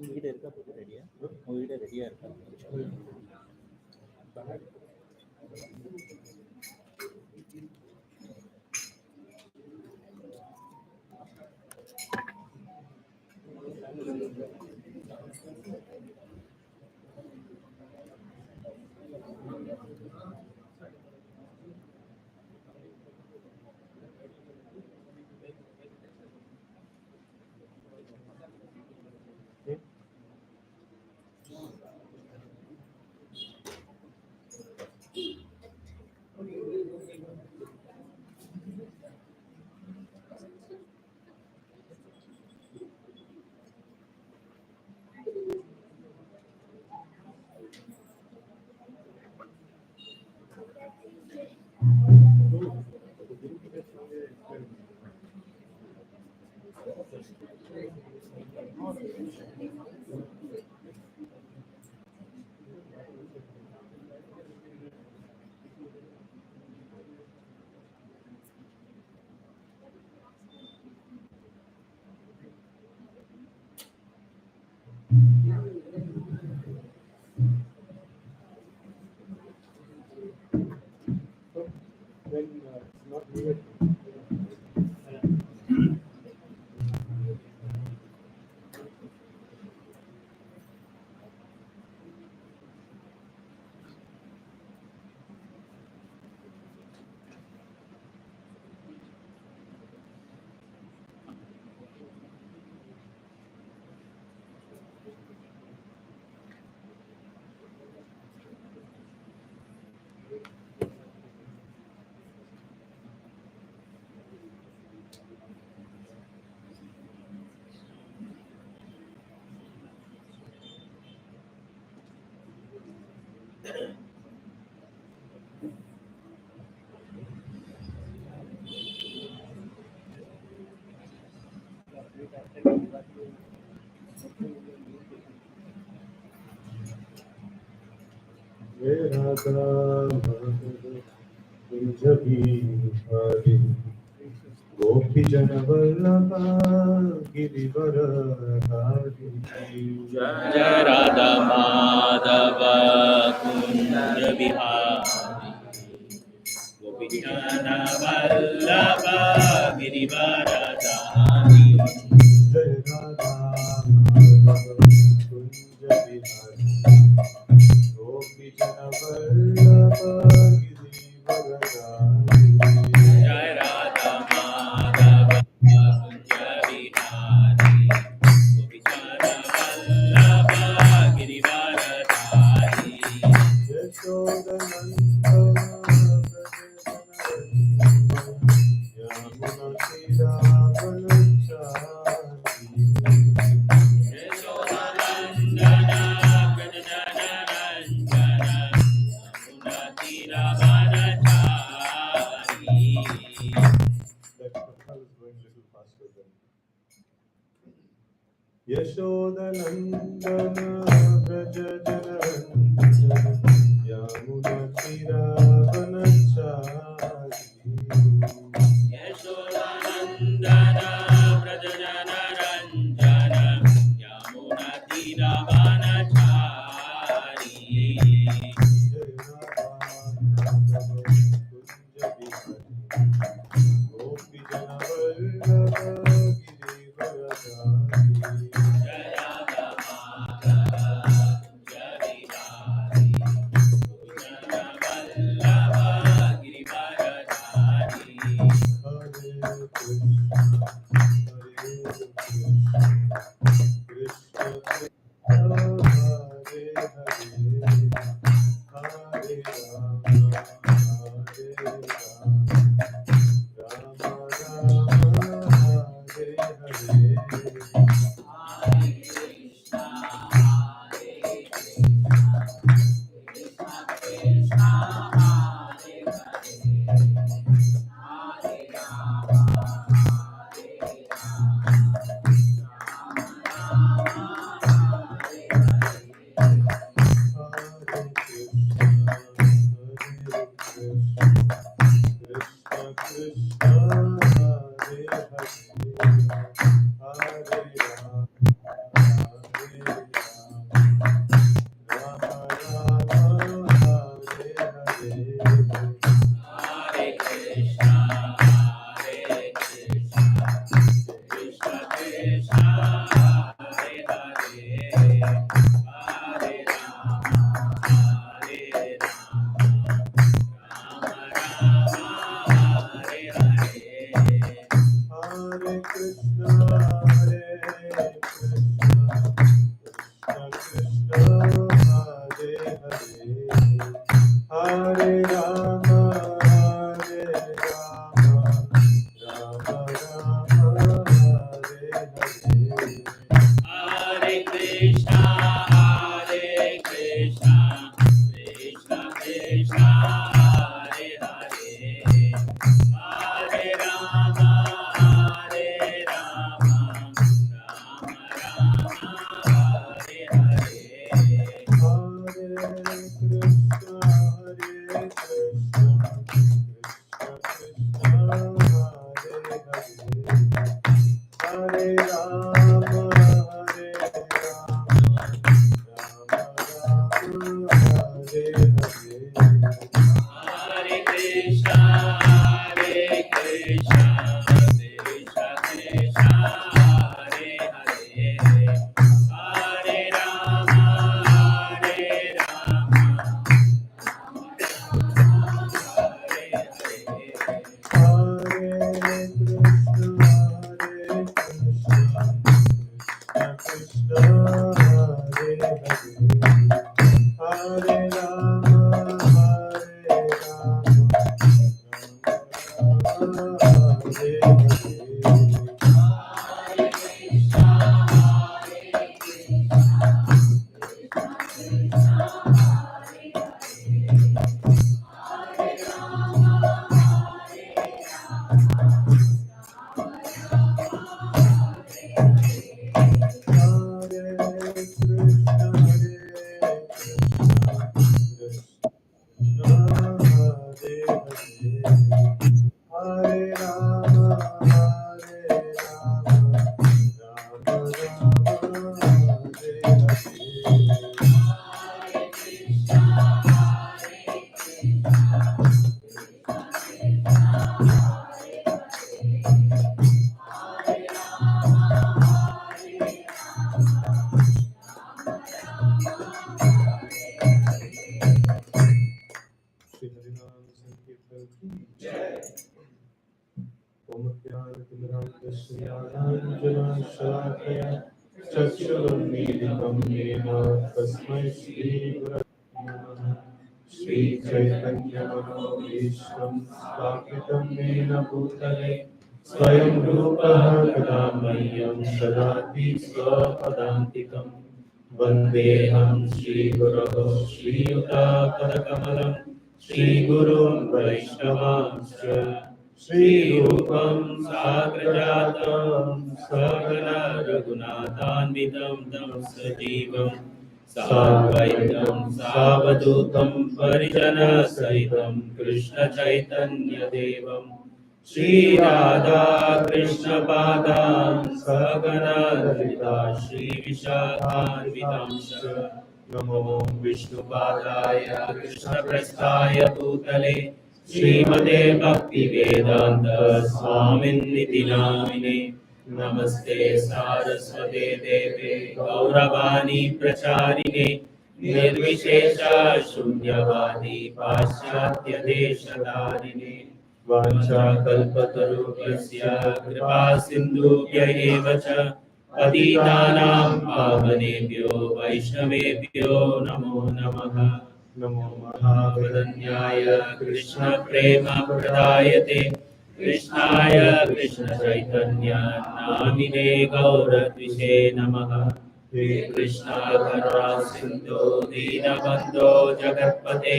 வீடு இருக்கா ரெடியா? உங்க வீடு ரெடியா இருக்கா? गोपी जन वल्लभा गिरिवर धारी जय राधा माधव कुंज बिहारी गोपी जन वल्लभ गिरिवर धारी जय राधा माधव कुंज बिहारी गोपी जन वल्लभ गिरिवर धारी जय राधा माधव कुंज बिहारी गोपी जन वल्लभ गिरिवर धारी यशोदनंदन यमुना तीरावनचारी यशोदनंदन व्रजजनरंजन यमुना तीरावनचारी यशोदनंदन व्रज जनरंजन यमुना तीरावनचारी यशोदनंदन व्रजजनरंजन यमुना तीरावनचारी जय राधा माधव कुंज बिहारी गोपी जन वल्लभ चक्षुरुन्मीलितं येन तस्मै श्रीगुरवे नमः। श्रीचैतन्यमनोभीष्टं स्थापितं येन भूतले स्वयं रूपः कदा मह्यं ददाति स्वपदान्तिकम्। वन्देऽहं श्रीगुरोः श्रीयुतापदकमलं श्रीगुरुं वैष्णवांश्च श्रीरूपं साग्रजातं सहगना रघुनाथान्वितं तं सजीवं साद्वैतं सावधूतं परिजनसहितं कृष्णचैतन्यदेवं श्रीराधा कृष्णपादान् सहगना ललिता श्रीविशाखान्वितांश्च नमो विष्णुपादाय कृष्णप्रस्थाय भूतले श्रीमते भक्तिवेदान्त स्वामिन्निति नामिने। नमस्ते सारस्वते देवे गौरवाणी प्रचारिणे निर्विशेष शून्यवादी पाश्चात्य देशधारिणे। वाञ्छाकल्पतरुभ्यश्च कृपा सिन्धुभ्य एव च पतितानां पावनेभ्यो वैष्णवेभ्यो नमो नमः। नमो महावदन्याय कृष्णप्रेमप्रदायते कृष्णाय कृष्णचैतन्य नामिने गौरद्विषे नमः। हे कृष्णा करुणा सिन्धो दीनबन्धो जगत्पते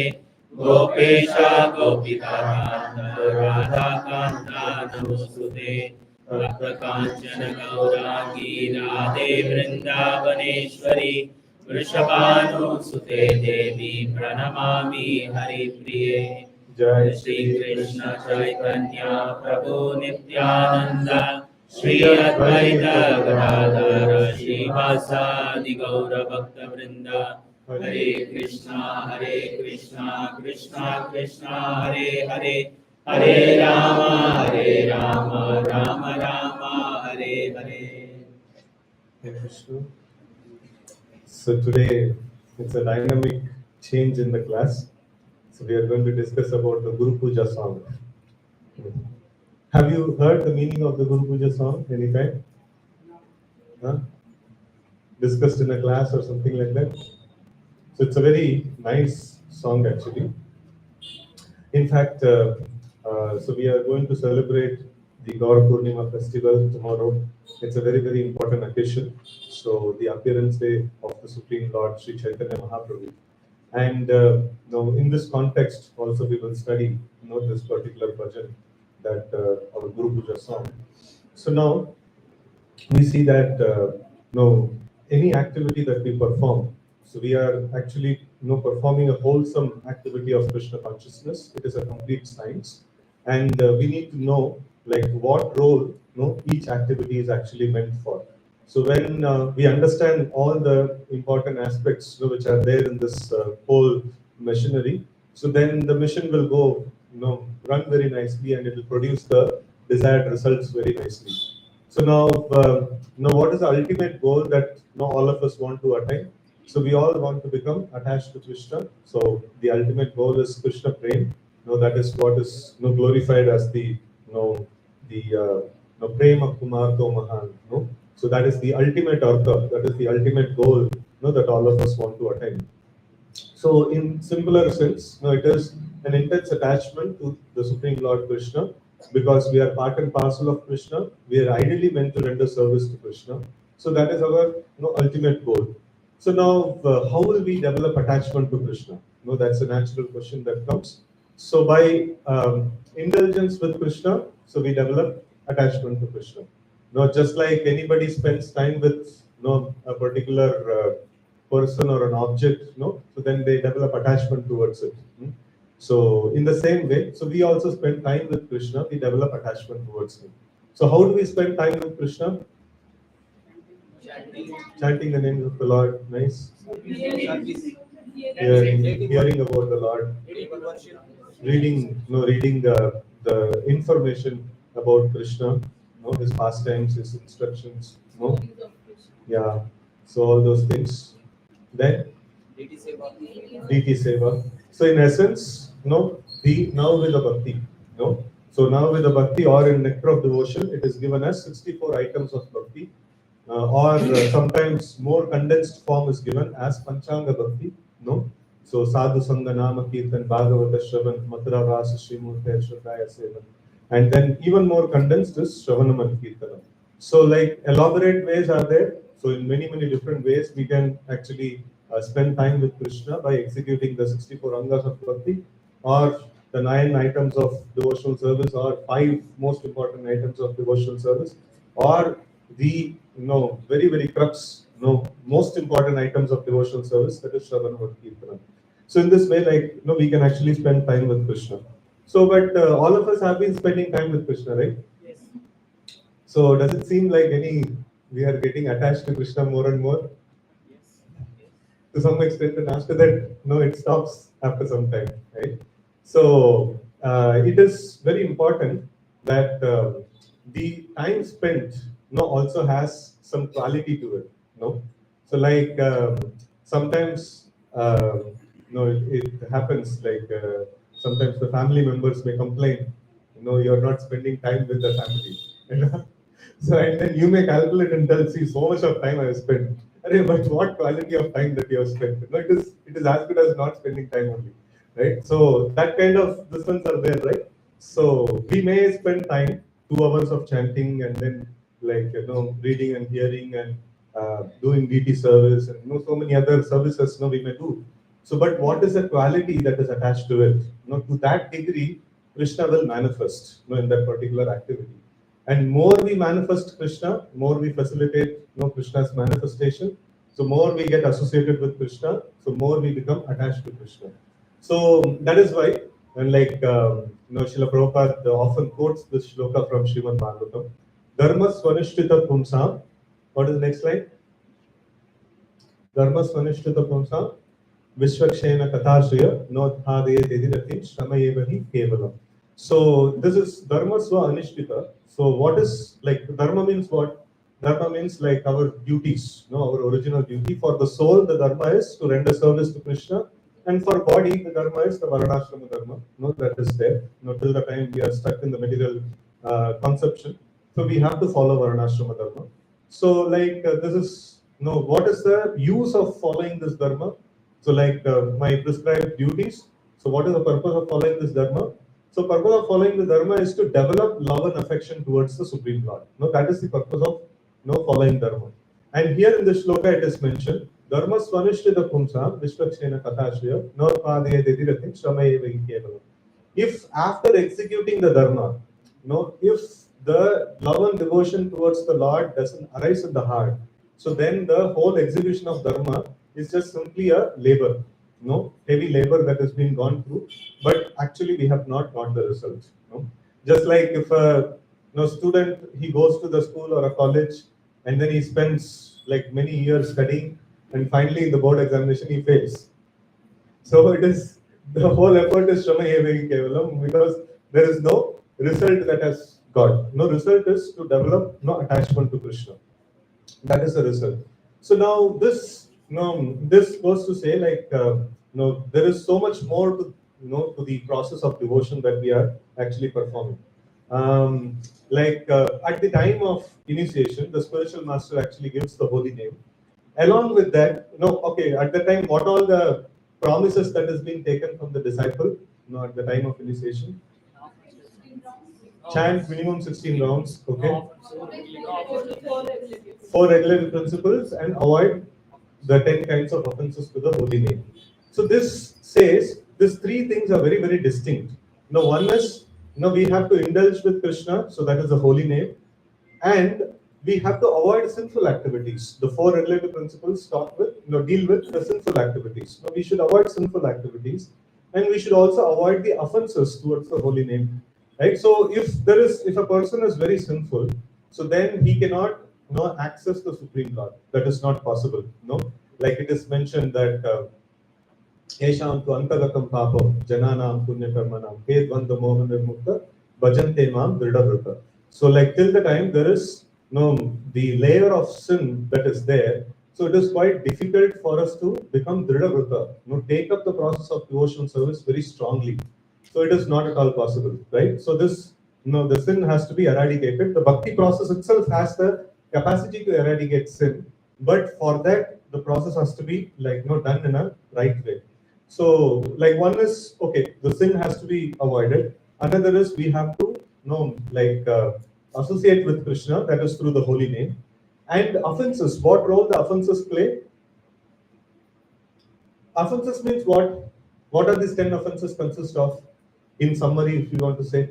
गोपेश गोपिकान्त राधाकान्त नमोऽस्तुते। तप्तकाञ्चन गौराङ्गी राधे वृन्दावनेश्वरी वृषभानुसुते देवी प्रणमामि हरिप्रिये। जय श्री कृष्ण चैतन्य प्रभु नित्यानंद श्री अद्वैत गदाधर श्रीवासादि गौर भक्त वृंद। हरे Krishna Krishna Krishna Hare Hare Hare Ram Ram Ram Hare Hare. Hare Krishna. So today it's a dynamic change in the class. So we are going to discuss about the Guru Puja song. Have you heard the meaning of the Guru Puja song any time? Huh? Discussed in a class or something like that? So it's a very nice song actually. In fact, so we are going to celebrate the Gaur Purnima festival tomorrow. It's a very, very important occasion. So the appearance day of the Supreme Lord Sri Chaitanya Mahaprabhu. And in this context, also we will study this particular bhajan, that our Guru Puja song. So now we see that any activity that we perform, so we are actually performing a wholesome activity of Krishna consciousness. It is a complete science, and we need to know like what role each activity is actually meant for. So when we understand all the important aspects which are there in this whole machinery, so then the mission will go run very nicely, and it will produce the desired results very nicely. So now what is the ultimate goal that all of us want to attain? So we all want to become attached to Krishna. So the ultimate goal is Krishna Prem. That is what is glorified as the Prema Kumar to Mahan. So that is the ultimate artha. That is the ultimate goal that all of us want to attain. So in simpler sense, it is an intense attachment to the Supreme Lord Krishna, because we are part and parcel of Krishna. We are ideally meant to render service to Krishna. So that is our ultimate goal. So now, how will we develop attachment to Krishna? That's a natural question that comes. So by indulgence with Krishna, so we develop attachment to Krishna. Just like anybody spends time with a particular person or an object, so then they develop attachment towards it. So in the same way, so we also spend time with Krishna, we develop attachment towards him. So how do we spend time with Krishna? Chanting the name of the Lord, nice. Hearing about the Lord, reading the information about Krishna, his pastimes, his instructions, yeah. So all those things. Then DT Seva. So in essence, the now with the bhakti. So now with the bhakti, or in nectar of devotion, it is given as 64 items of bhakti, or sometimes more condensed form is given as Panchanga Bhakti. So Sadhu Sangha Nama Kirtan Bhagavata Shravan Mathura Rasa Srimurti Shraddhaya Sevan. And then even more condensed is Shravanaman Kirtanam. So like elaborate ways are there. So in many, many different ways, we can actually spend time with Krishna by executing the 64 Angas of Bhakti, or the 9 items of devotional service, or 5 most important items of devotional service, or the very, very crux, most important items of devotional service, that is Shravana or Kirtana. So in this way, like, we can actually spend time with Krishna. So, but all of us have been spending time with Krishna, right? Yes. So does it seem like we are getting attached to Krishna more and more? Yes. To some extent, and after that, it stops after some time, right? So it is very important that the time spent, also has some quality to it, So like sometimes, it happens like sometimes the family members may complain, no, you're not spending time with the family. So and then you may calculate and tell, see, so much of time I have spent. Arey, but what quality of time that you have spent? No, it is as good as not spending time only, right? So that kind of distance are there, right? So we may spend time, 2 hours of chanting, and then reading and hearing and doing DT service and so many other services we may do. So, but what is the quality that is attached to it? To that degree, Krishna will manifest in that particular activity. And more we manifest Krishna, more we facilitate Krishna's manifestation. So more we get associated with Krishna, so more we become attached to Krishna. So that is why, and Srila Prabhupada often quotes this shloka from Srimad Bhagavatam. Dharma swanishtita pumsam. What is the next slide? Dharma swanishtita pumsam. Vishwakshena kathashriya nodhadeye dediratim shamayevahi kevalam. So this is dharma swa anishtita. So what is dharma means what? Dharma means our duties, our original duty. For the soul, the dharma is to render service to Krishna, and for body, the dharma is the varnashrama dharma. That is there. Till the time we are stuck in the material conception, so we have to follow varnashrama dharma. So this is what is the use of following this dharma? So my prescribed duties. So what is the purpose of following this dharma? So purpose of following the dharma is to develop love and affection towards the Supreme Lord. That is the purpose of following dharma. And here in the shloka it is mentioned, dharma swanishtita pumsam vishwakshena kathashriya norpadaya dediratim shamayevahi kevalam. If after executing the dharma, if the love and devotion towards the Lord doesn't arise in the heart, so then the whole execution of dharma is just simply a labor, heavy labor that has been gone through, but actually we have not got the results. Just like if a student, he goes to the school or a college and then he spends many years studying, and finally in the board examination he fails. So it is, the whole effort is shamayevahi kevalam, because there is no result that has got. No result is to develop attachment to Krishna. That is the result. So now this goes to say there is so much more to to the process of devotion that we are actually performing. At the time of initiation, the spiritual master actually gives the holy name. Along with that, at the time, what all the promises that is being taken from the disciple, at the time of initiation? Chant minimum 16 rounds, okay? 4 regulative principles and avoid the 10 kinds of offenses to the holy name. So this says these 3 things are very, very distinct. One is we have to indulge with Krishna, so that is the holy name, and we have to avoid sinful activities. The 4 regulative principles talk with deal with the sinful activities. We should avoid sinful activities, and we should also avoid the offenses towards the holy name. Right? So if a person is very sinful, so then he cannot access the Supreme Lord. That is not possible. Like it is mentioned that Esham tu antagatam papam jananam punya karmanam he dvanda mohan nirmukta bhajante mam dridhavrata. So till the time there is the layer of sin that is there, so it is quite difficult for us to become dridhavrata, take up the process of devotional service very strongly. So it is not at all possible, right? So this the sin has to be eradicated. The bhakti process itself has the capacity to eradicate sin, but for that the process has to be done in a right way. So one is the sin has to be avoided. Another is we have to associate with Krishna, that is through the holy name. And offenses, what role the offenses play? Offenses means what? What are these 10 offenses consist of? In summary, if you want to say.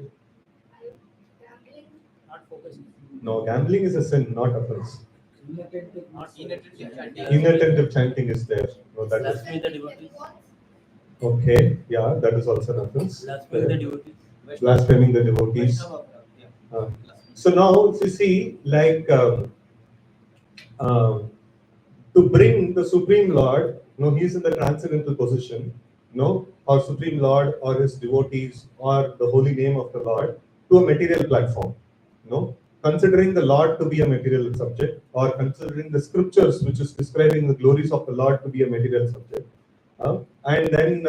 Gambling, not focusing. No, gambling is a sin, not offense. Inattentive chanting. Inattentive chanting is there. No, that is. Blasphemy the devotees. Okay, yeah, that is also an offense. Blaspheming the devotees. Blaspheming the devotees. So now, if you see, to bring the Supreme Lord, he is in the transcendental position, or Supreme Lord or his devotees or the holy name of the Lord to a material platform, considering the Lord to be a material subject, or considering the scriptures which is describing the glories of the Lord to be a material subject, and then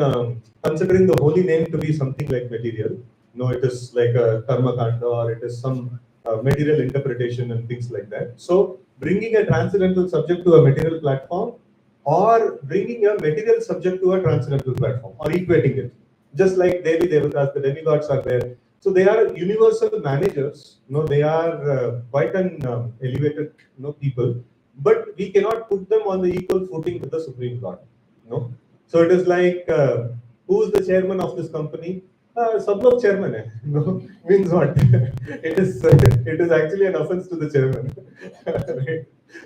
considering the holy name to be something like material, No, it is like a karma kanda or it is some material interpretation and things like that. So bringing a transcendental subject to a material platform or bringing a material subject to a transcendental platform or equating it. Just like Devi Devatas, the demigods are there. So they are universal managers. No, they are quite an elevated people, but we cannot put them on the equal footing with the Supreme Lord. No. So it is like who is the chairman of this company? Sab log chairman hai. No, means what? it is actually an offense to the chairman. Right?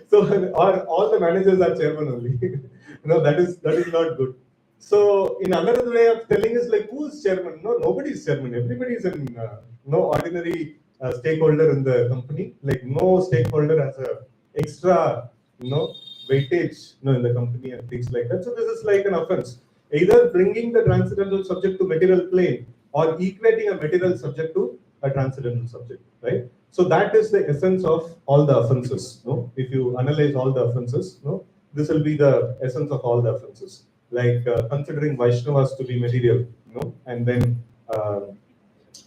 So or all the managers are chairman only. No, that is not good. So in another way of telling is like who is chairman? No, nobody is chairman. Everybody is an no ordinary stakeholder in the company. Like no stakeholder has a extra weightage in the company and things like that. So this is like an offense. Either bringing the transcendental subject to material plane or equating a material subject to a transcendental subject, right? So that is the essence of all the offenses. No, if you analyze all the offenses, no, this will be the essence of all the offenses. Like considering Vaishnavas to be material, and then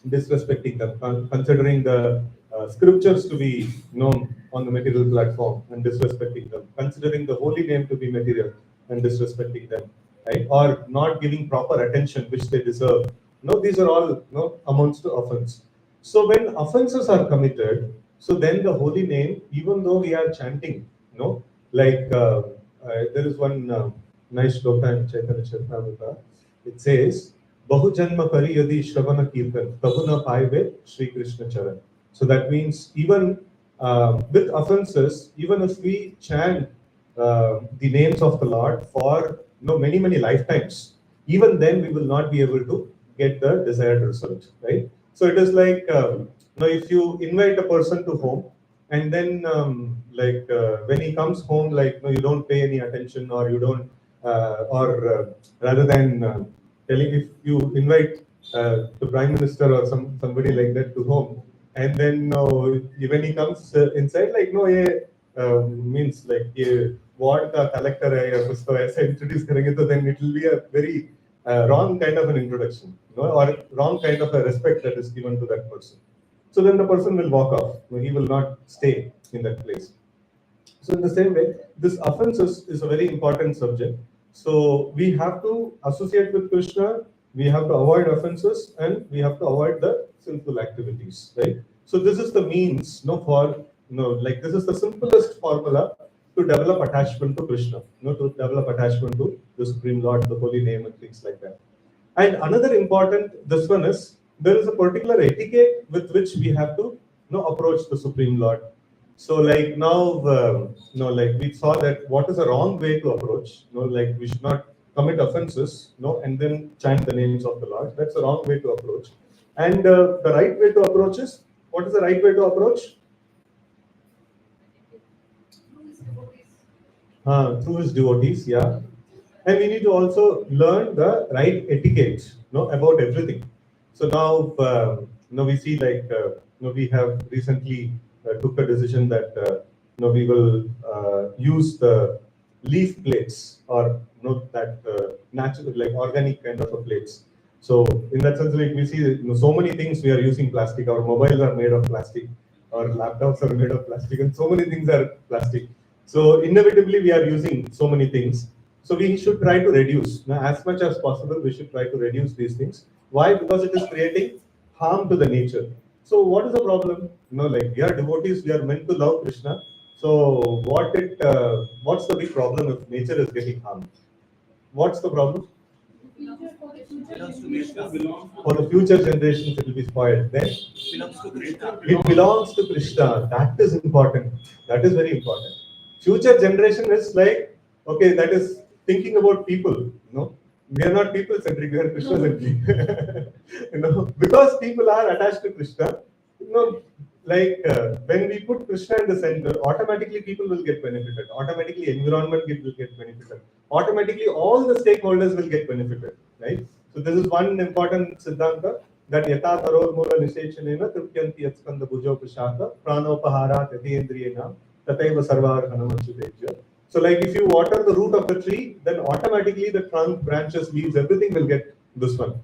disrespecting them, considering the scriptures to be known on the material platform and disrespecting them, considering the holy name to be material and disrespecting them, right? Or not giving proper attention which they deserve. No, these are all amounts to offense. So when offenses are committed, so then the holy name, even though we are chanting, like there is one nice shloka in Chaitanya Charitamrita. It says, Bahujanma kari yadi shravana kirtan, tabu na paive Shri Krishna charan. So that means even with offenses, even if we chant the names of the Lord for many lifetimes, even then we will not be able to get the desired result, right? So it is like if you invite a person to home and then when he comes home, like you don't pay any attention or you don't rather than telling, if you invite the prime minister or somebody like that to home, and then when he comes inside, like no, means like what the collector hai ya kuch to aisa introduce karenge, to then it will be a very wrong kind of an introduction, or wrong kind of a respect that is given to that person. So then the person will walk off. He will not stay in that place. So in the same way, this offenses is a very important subject. So we have to associate with Krishna, we have to avoid offenses, and we have to avoid the sinful activities, right? So this is the means, this is the simplest formula to develop attachment to Krishna, to develop attachment to the Supreme Lord, the Holy Name, and things like that. And another important, this one is, there is a particular etiquette with which we have to approach the Supreme Lord. So like now, like we saw that what is a wrong way to approach, like we should not commit offenses, and then chant the names of the Lord. That's a wrong way to approach. And the right way to approach is, what is the right way to approach? Through his devotees, yeah. And we need to also learn the right etiquette, about everything. So now, we see like, we have recently took a decision that, we will use the leaf plates or that natural, like organic kind of a plates. So in that sense, like we see so many things we are using plastic. Our mobiles are made of plastic. Our laptops are made of plastic, and so many things are plastic. So inevitably, we are using so many things. So we should try to reduce. Now, as much as possible, we should try to reduce these things. Why? Because it is creating harm to the nature. So what is the problem? Like we are devotees, we are meant to love Krishna. So what's the big problem if nature is getting harmed? What's the problem? For the future generations, it will be spoiled. Then it belongs to Krishna. That is important. That is very important. Future generation is like, okay, that is thinking about people. We are not people centric, we are Krishna centric. Because people are attached to Krishna. Like when we put Krishna in the center, automatically people will get benefited. Automatically environment will get benefited. Automatically all the stakeholders will get benefited, right? So this is one important siddhanta, that yata taror mula nisechanena tripyanti yatskanda bhujo prashata pranopaharat yatindriyena tataiva sarvarhanam achyutejya. So like if you water the root of the tree, then automatically the trunk, branches, leaves, everything will get this one.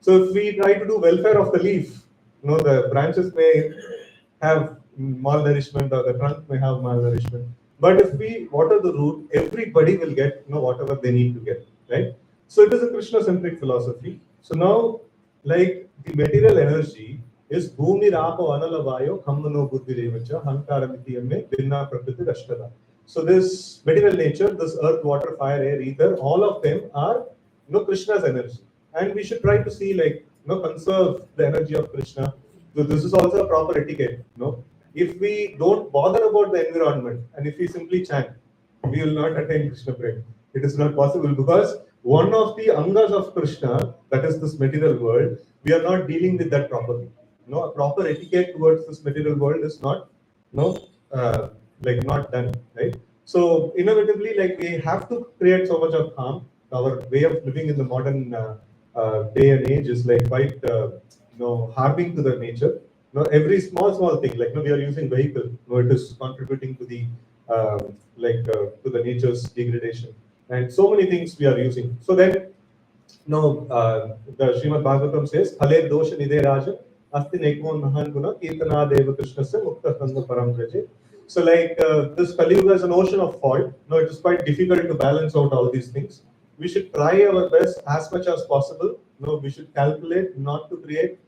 So if we try to do welfare of the leaf, the branches may have malnourishment or the trunk may have malnourishment. But if we water the root, everybody will get whatever they need to get, right? So it is a Krishna-centric philosophy. So now, like the material energy is Bhumi Rapo Analavayo Kammano Buddhi Revacha Hankaramithiyame Vinna Prakriti Rashtada. So this material nature, this earth, water, fire, air, ether, all of them are Krishna's energy. And we should try to see conserve the energy of Krishna. So this is also a proper etiquette. If we don't bother about the environment and if we simply chant, we will not attain Krishna Prem. It is not possible because one of the angas of Krishna, that is this material world, we are not dealing with that properly. A proper etiquette towards this material world is not, not done, right? So inevitably, we have to create so much of harm. Our way of living in the modern day and age is quite, harming to the nature. Every small thing, we are using vehicle, it is contributing to the to the nature's degradation, and so many things we are using. So then, the Srimad Bhagavatam says, "Phale dosha nide raja, asti nekmo mahan guna, kirtana deva krishna se mukta sanga param vraje." So this Kali Yuga is an ocean of fault. It is quite difficult to balance out all these things. We should try our best as much as possible. We should calculate not to create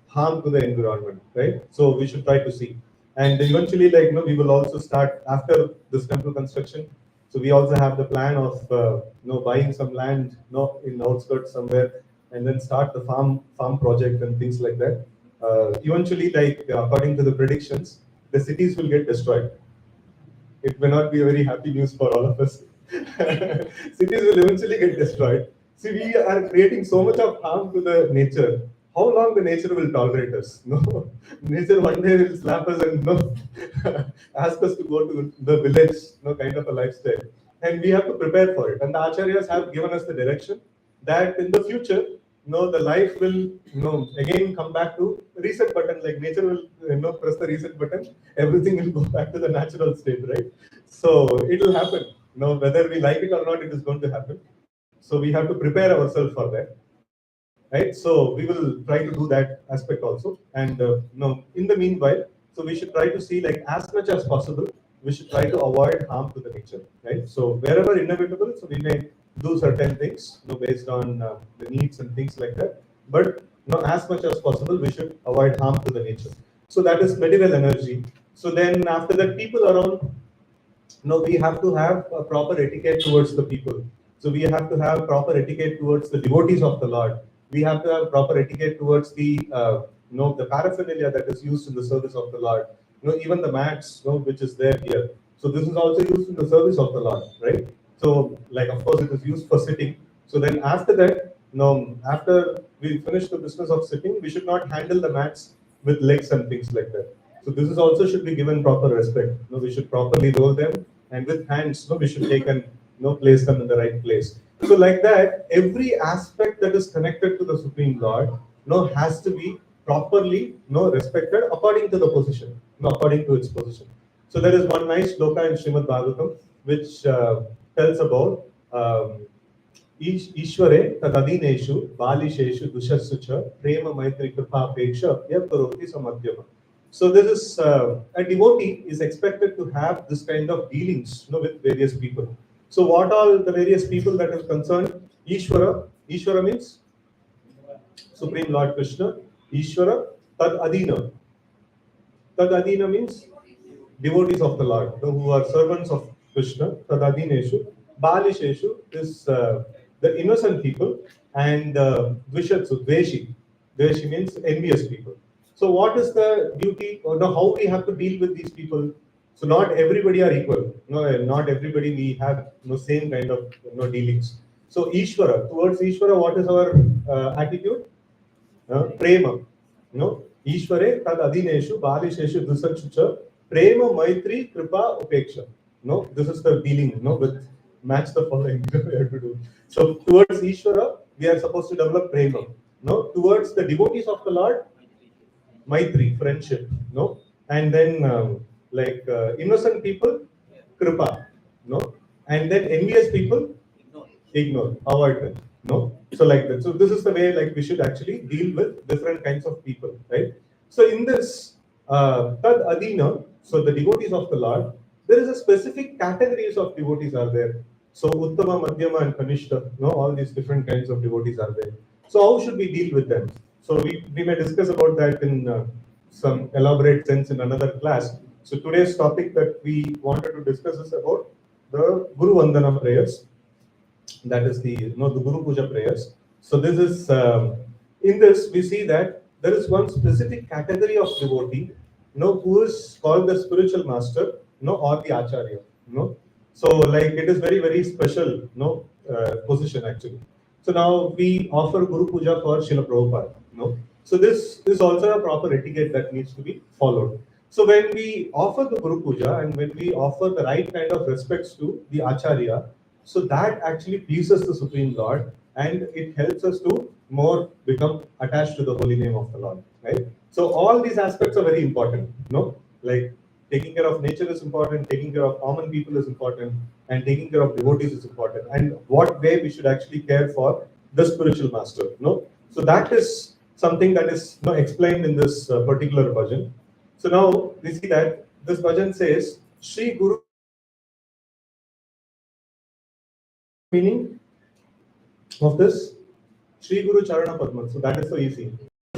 harm to the environment, right? So we should try to see. And eventually, we will also start after this temple construction. So we also have the plan of buying some land in outskirts somewhere, and then start the farm project and things like that. Eventually, according to the predictions, the cities will get destroyed. It may not be a very happy news for all of us. Cities will eventually get destroyed. See, we are creating so much of harm to the nature. How long the nature will tolerate us? No, nature one day will slap us and ask us to go to the village, kind of a lifestyle, and we have to prepare for it. And the acharyas have given us the direction that in the future, the life will, again come back to reset button. Like nature will, press the reset button, everything will go back to the natural state, right? So it will happen. Whether we like it or not, it is going to happen. So we have to prepare ourselves for that, right? So we will try to do that aspect also. And in the meanwhile, so we should try to see as much as possible. We should try to avoid harm to the nature, right? So wherever inevitable, so we may do certain things, based on the needs and things like that. But as much as possible, we should avoid harm to the nature. So that is material energy. So then after that, people around, we have to have a proper etiquette towards the people. So we have to have proper etiquette towards the devotees of the Lord. We have to have proper etiquette towards the the paraphernalia that is used in the service of the Lord. Even the mats, which is there here. So this is also used in the service of the Lord, right? So of course it is used for sitting. So then after that, after we finish the business of sitting, we should not handle the mats with legs and things like that. So this is also should be given proper respect. We should properly roll them, and with hands, we should take and place them in the right place. So like that, every aspect that is connected to the Supreme Lord, has to be properly, respected according to the position, according to its position. So there is one nice shloka in Srimad Bhagavatam which tells about Ishware tadadineshu balisheshu dushassu cha prema maitri kripa peksha yakaroti samadhyama. So this is a devotee is expected to have this kind of dealings with various people. So what all the various people that is concerned? Ishwara means Supreme Lord Krishna. Ishwara, Tad Adina. Tad Adina means devotees of the Lord, who are servants of Krishna. Tad Adineshu. Balisheshu is the innocent people, and Dvishatsu, Dveshi. Dveshi means envious people. So what is the duty, or how we have to deal with these people? So not everybody are equal. Not everybody we have same kind of dealings. So Ishvara, towards Ishvara, what is our attitude? Prema. Ishvare tad adineshu balisheshu dusachcha prema maitri kripa upeksha. This is the dealing. With match the following we have to do. So towards Ishvara, we are supposed to develop prema. Towards the devotees of the Lord, maitri, friendship. And then innocent people, kripa. And then envious people, ignore, avoid them. No, so like that. So this is the way like we should actually deal with different kinds of people, right? So in this Tad Adina, so the devotees of the Lord, there is a specific categories of devotees are there. So Uttama, Madhyama, and Kanishta, all these different kinds of devotees are there. So how should we deal with them? So we may discuss about that in some elaborate sense in another class. So today's topic that we wanted to discuss is about the Guru Vandana prayers. That is the Guru Puja prayers. So this is in this we see that there is one specific category of devotee, who is called the spiritual master, or the acharya, So like it is very special, position actually. So now we offer Guru Puja for Srila Prabhupada, So this is also a proper etiquette that needs to be followed. So when we offer the Guru Puja and when we offer the right kind of respects to the acharya, so that actually pleases the Supreme Lord and it helps us to more become attached to the holy name of the Lord. Right? So all these aspects are very important. Like taking care of nature is important, taking care of common people is important, and taking care of devotees is important. And what way we should actually care for the spiritual master. So that is something that is explained in this particular bhajan. So now we see that this bhajan says, Sri Guru, meaning of this Sri Guru Charana Padma. So that is so easy.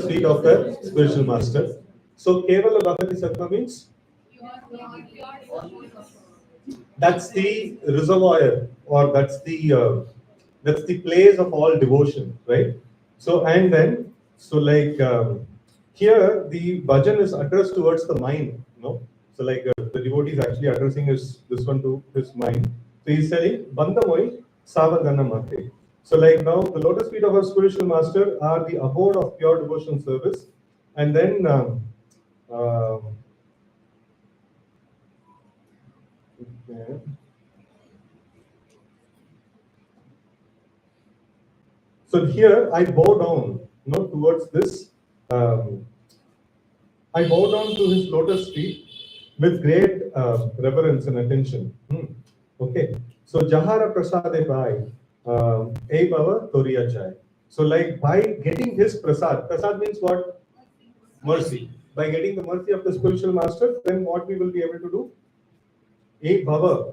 Feet of the spiritual master. So Kevala Bhakti Sattva means that's the reservoir, or that's the place of all devotion, right? So and then so like here the bhajan is addressed towards the mind, So like the devotee is actually addressing this one to his mind. So he's saying Bandamoi Savagana Mate. So like now the lotus feet of our spiritual master are the abode of pure devotion service, and then okay. So here I bow down, towards this. I bow down to his lotus feet with great reverence and attention. Okay. So Jahara Prasade Bhai, Ei Baba Toriya Jai. So like by getting his prasad means what? Mercy. By getting the mercy of the spiritual master, then what we will be able to do? Ei Baba,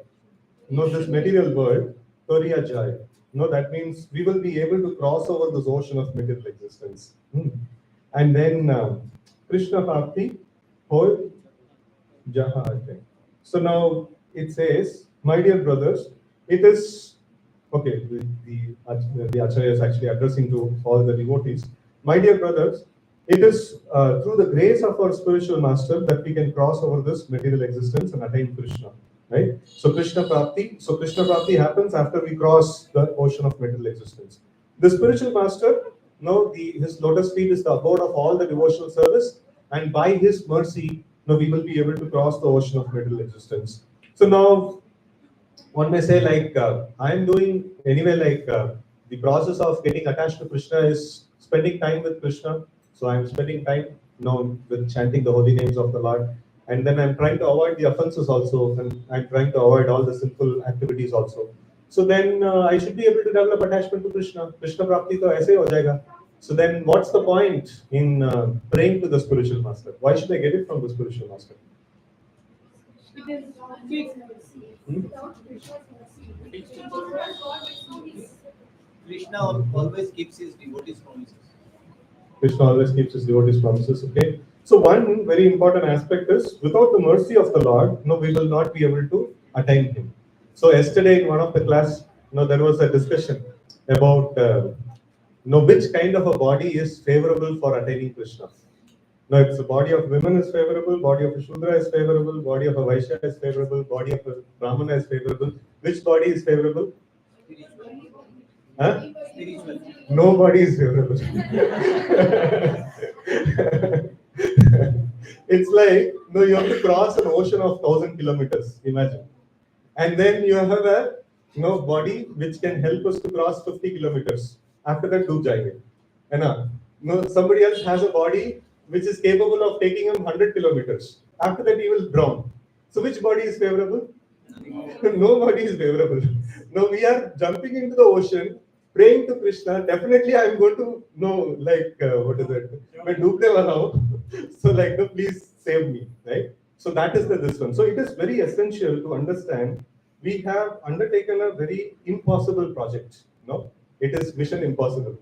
this material world, Toriya Jai. That means we will be able to cross over this ocean of material existence. And then Krishna Bhakti, whole Jahaj. So now it says, my dear brothers, it is okay. The Acharya is actually addressing to all the devotees. My dear brothers, it is through the grace of our spiritual master that we can cross over this material existence and attain Krishna. Right? So Krishna Prapti happens after we cross the ocean of material existence. The spiritual master, his lotus feet is the abode of all the devotional service, and by his mercy, we will be able to cross the ocean of material existence. So now, one may say, like, I am doing anyway, like, the process of getting attached to Krishna is spending time with Krishna. So I'm spending time, with chanting the holy names of the Lord. And then I'm trying to avoid the offenses also, and I'm trying to avoid all the sinful activities also. So then I should be able to develop attachment to Krishna. Krishna Prapti to aise ho jayega. So then what's the point in praying to the spiritual master? Why should I get it from the spiritual master? Krishna always keeps his devotees promises. Krishna always keeps his devotees promises. Okay. So one very important aspect is without the mercy of the Lord, we will not be able to attain Him. So yesterday in one of the class, there was a discussion about which kind of a body is favorable for attaining Krishna. Now, it's the body of women is favorable, body of a Shudra is favorable, body of a Vaishya is favorable, body of a Brahmana is favorable. Which body is favorable? Huh? Spiritual. Nobody is favorable. It's like, you have to cross an ocean of 1,000 kilometers, imagine. And then you have a body which can help us to cross 50 kilometers. After that, do jayenge. Somebody else has a body which is capable of taking him 100 kilometers. After that, he will drown. So which body is favorable? Nobody is favorable. Now we are jumping into the ocean praying to Krishna, definitely I'm going to know, like, what is it? So, like, no, please save me, right? So that is this one. So it is very essential to understand we have undertaken a very impossible project. No, it is mission impossible.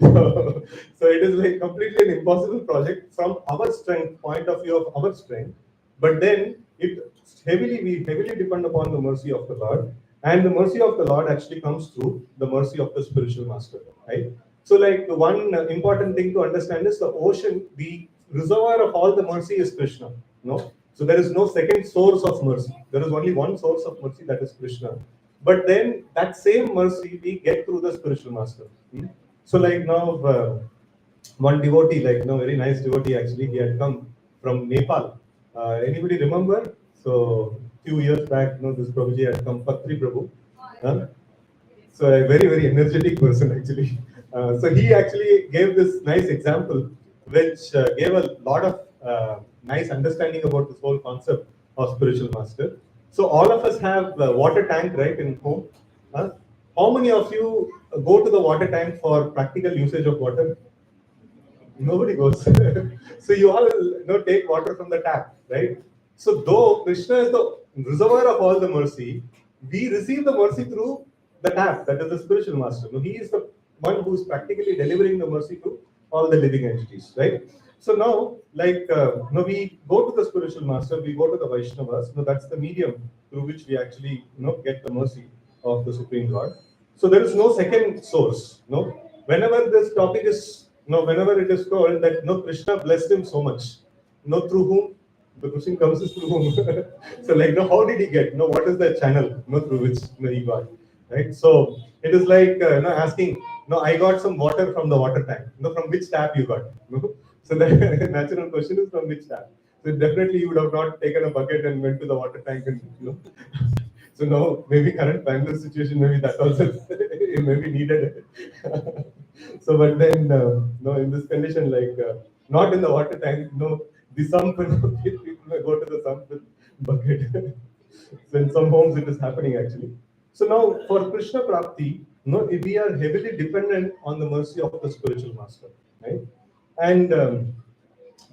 So it is like completely an impossible project from our strength, point of view of our strength. But then we heavily depend upon the mercy of the Lord, and the mercy of the Lord actually comes through the mercy of the spiritual master, right? So, like, the one important thing to understand is the ocean, the reservoir of all the mercy is Krishna. No, so there is no second source of mercy. There is only one source of mercy, that is Krishna. But then that same mercy we get through the spiritual master. So, like, now, one devotee, like, very nice devotee, actually, he had come from Nepal. Anybody remember? So few years back, this Prabhuji had come, Patri Prabhu. So a very, very energetic person, actually. So he actually gave this nice example, which gave a lot of nice understanding about this whole concept of spiritual master. So all of us have a water tank, right, in home. How many of you go to the water tank for practical usage of water? Nobody goes. So you all take water from the tap, right? So though Krishna is the reservoir of all the mercy, we receive the mercy through the tap, that is the spiritual master. He is the one who is practically delivering the mercy to all the living entities, right? So now, like, we go to the spiritual master, we go to the Vaishnavas. That's the medium through which we actually, get the mercy of the Supreme Lord. So there is no second source. Whenever this topic is, whenever it is told that Krishna blessed him so much, through whom the question comes is through whom. So, like, how did he get? What is the channel, through which he got, right? So it is like asking, I got some water from the water tank. From which tap you got? So the natural question is from which tap. So definitely you would have not taken a bucket and went to the water tank and So now maybe current Bangalore situation, maybe that also maybe needed. So but then in this condition, like, not in the water tank, the sump, people may go to the sump with bucket. So in some homes it is happening, actually. So now for Krishna Prapti, we are heavily dependent on the mercy of the spiritual master, right? And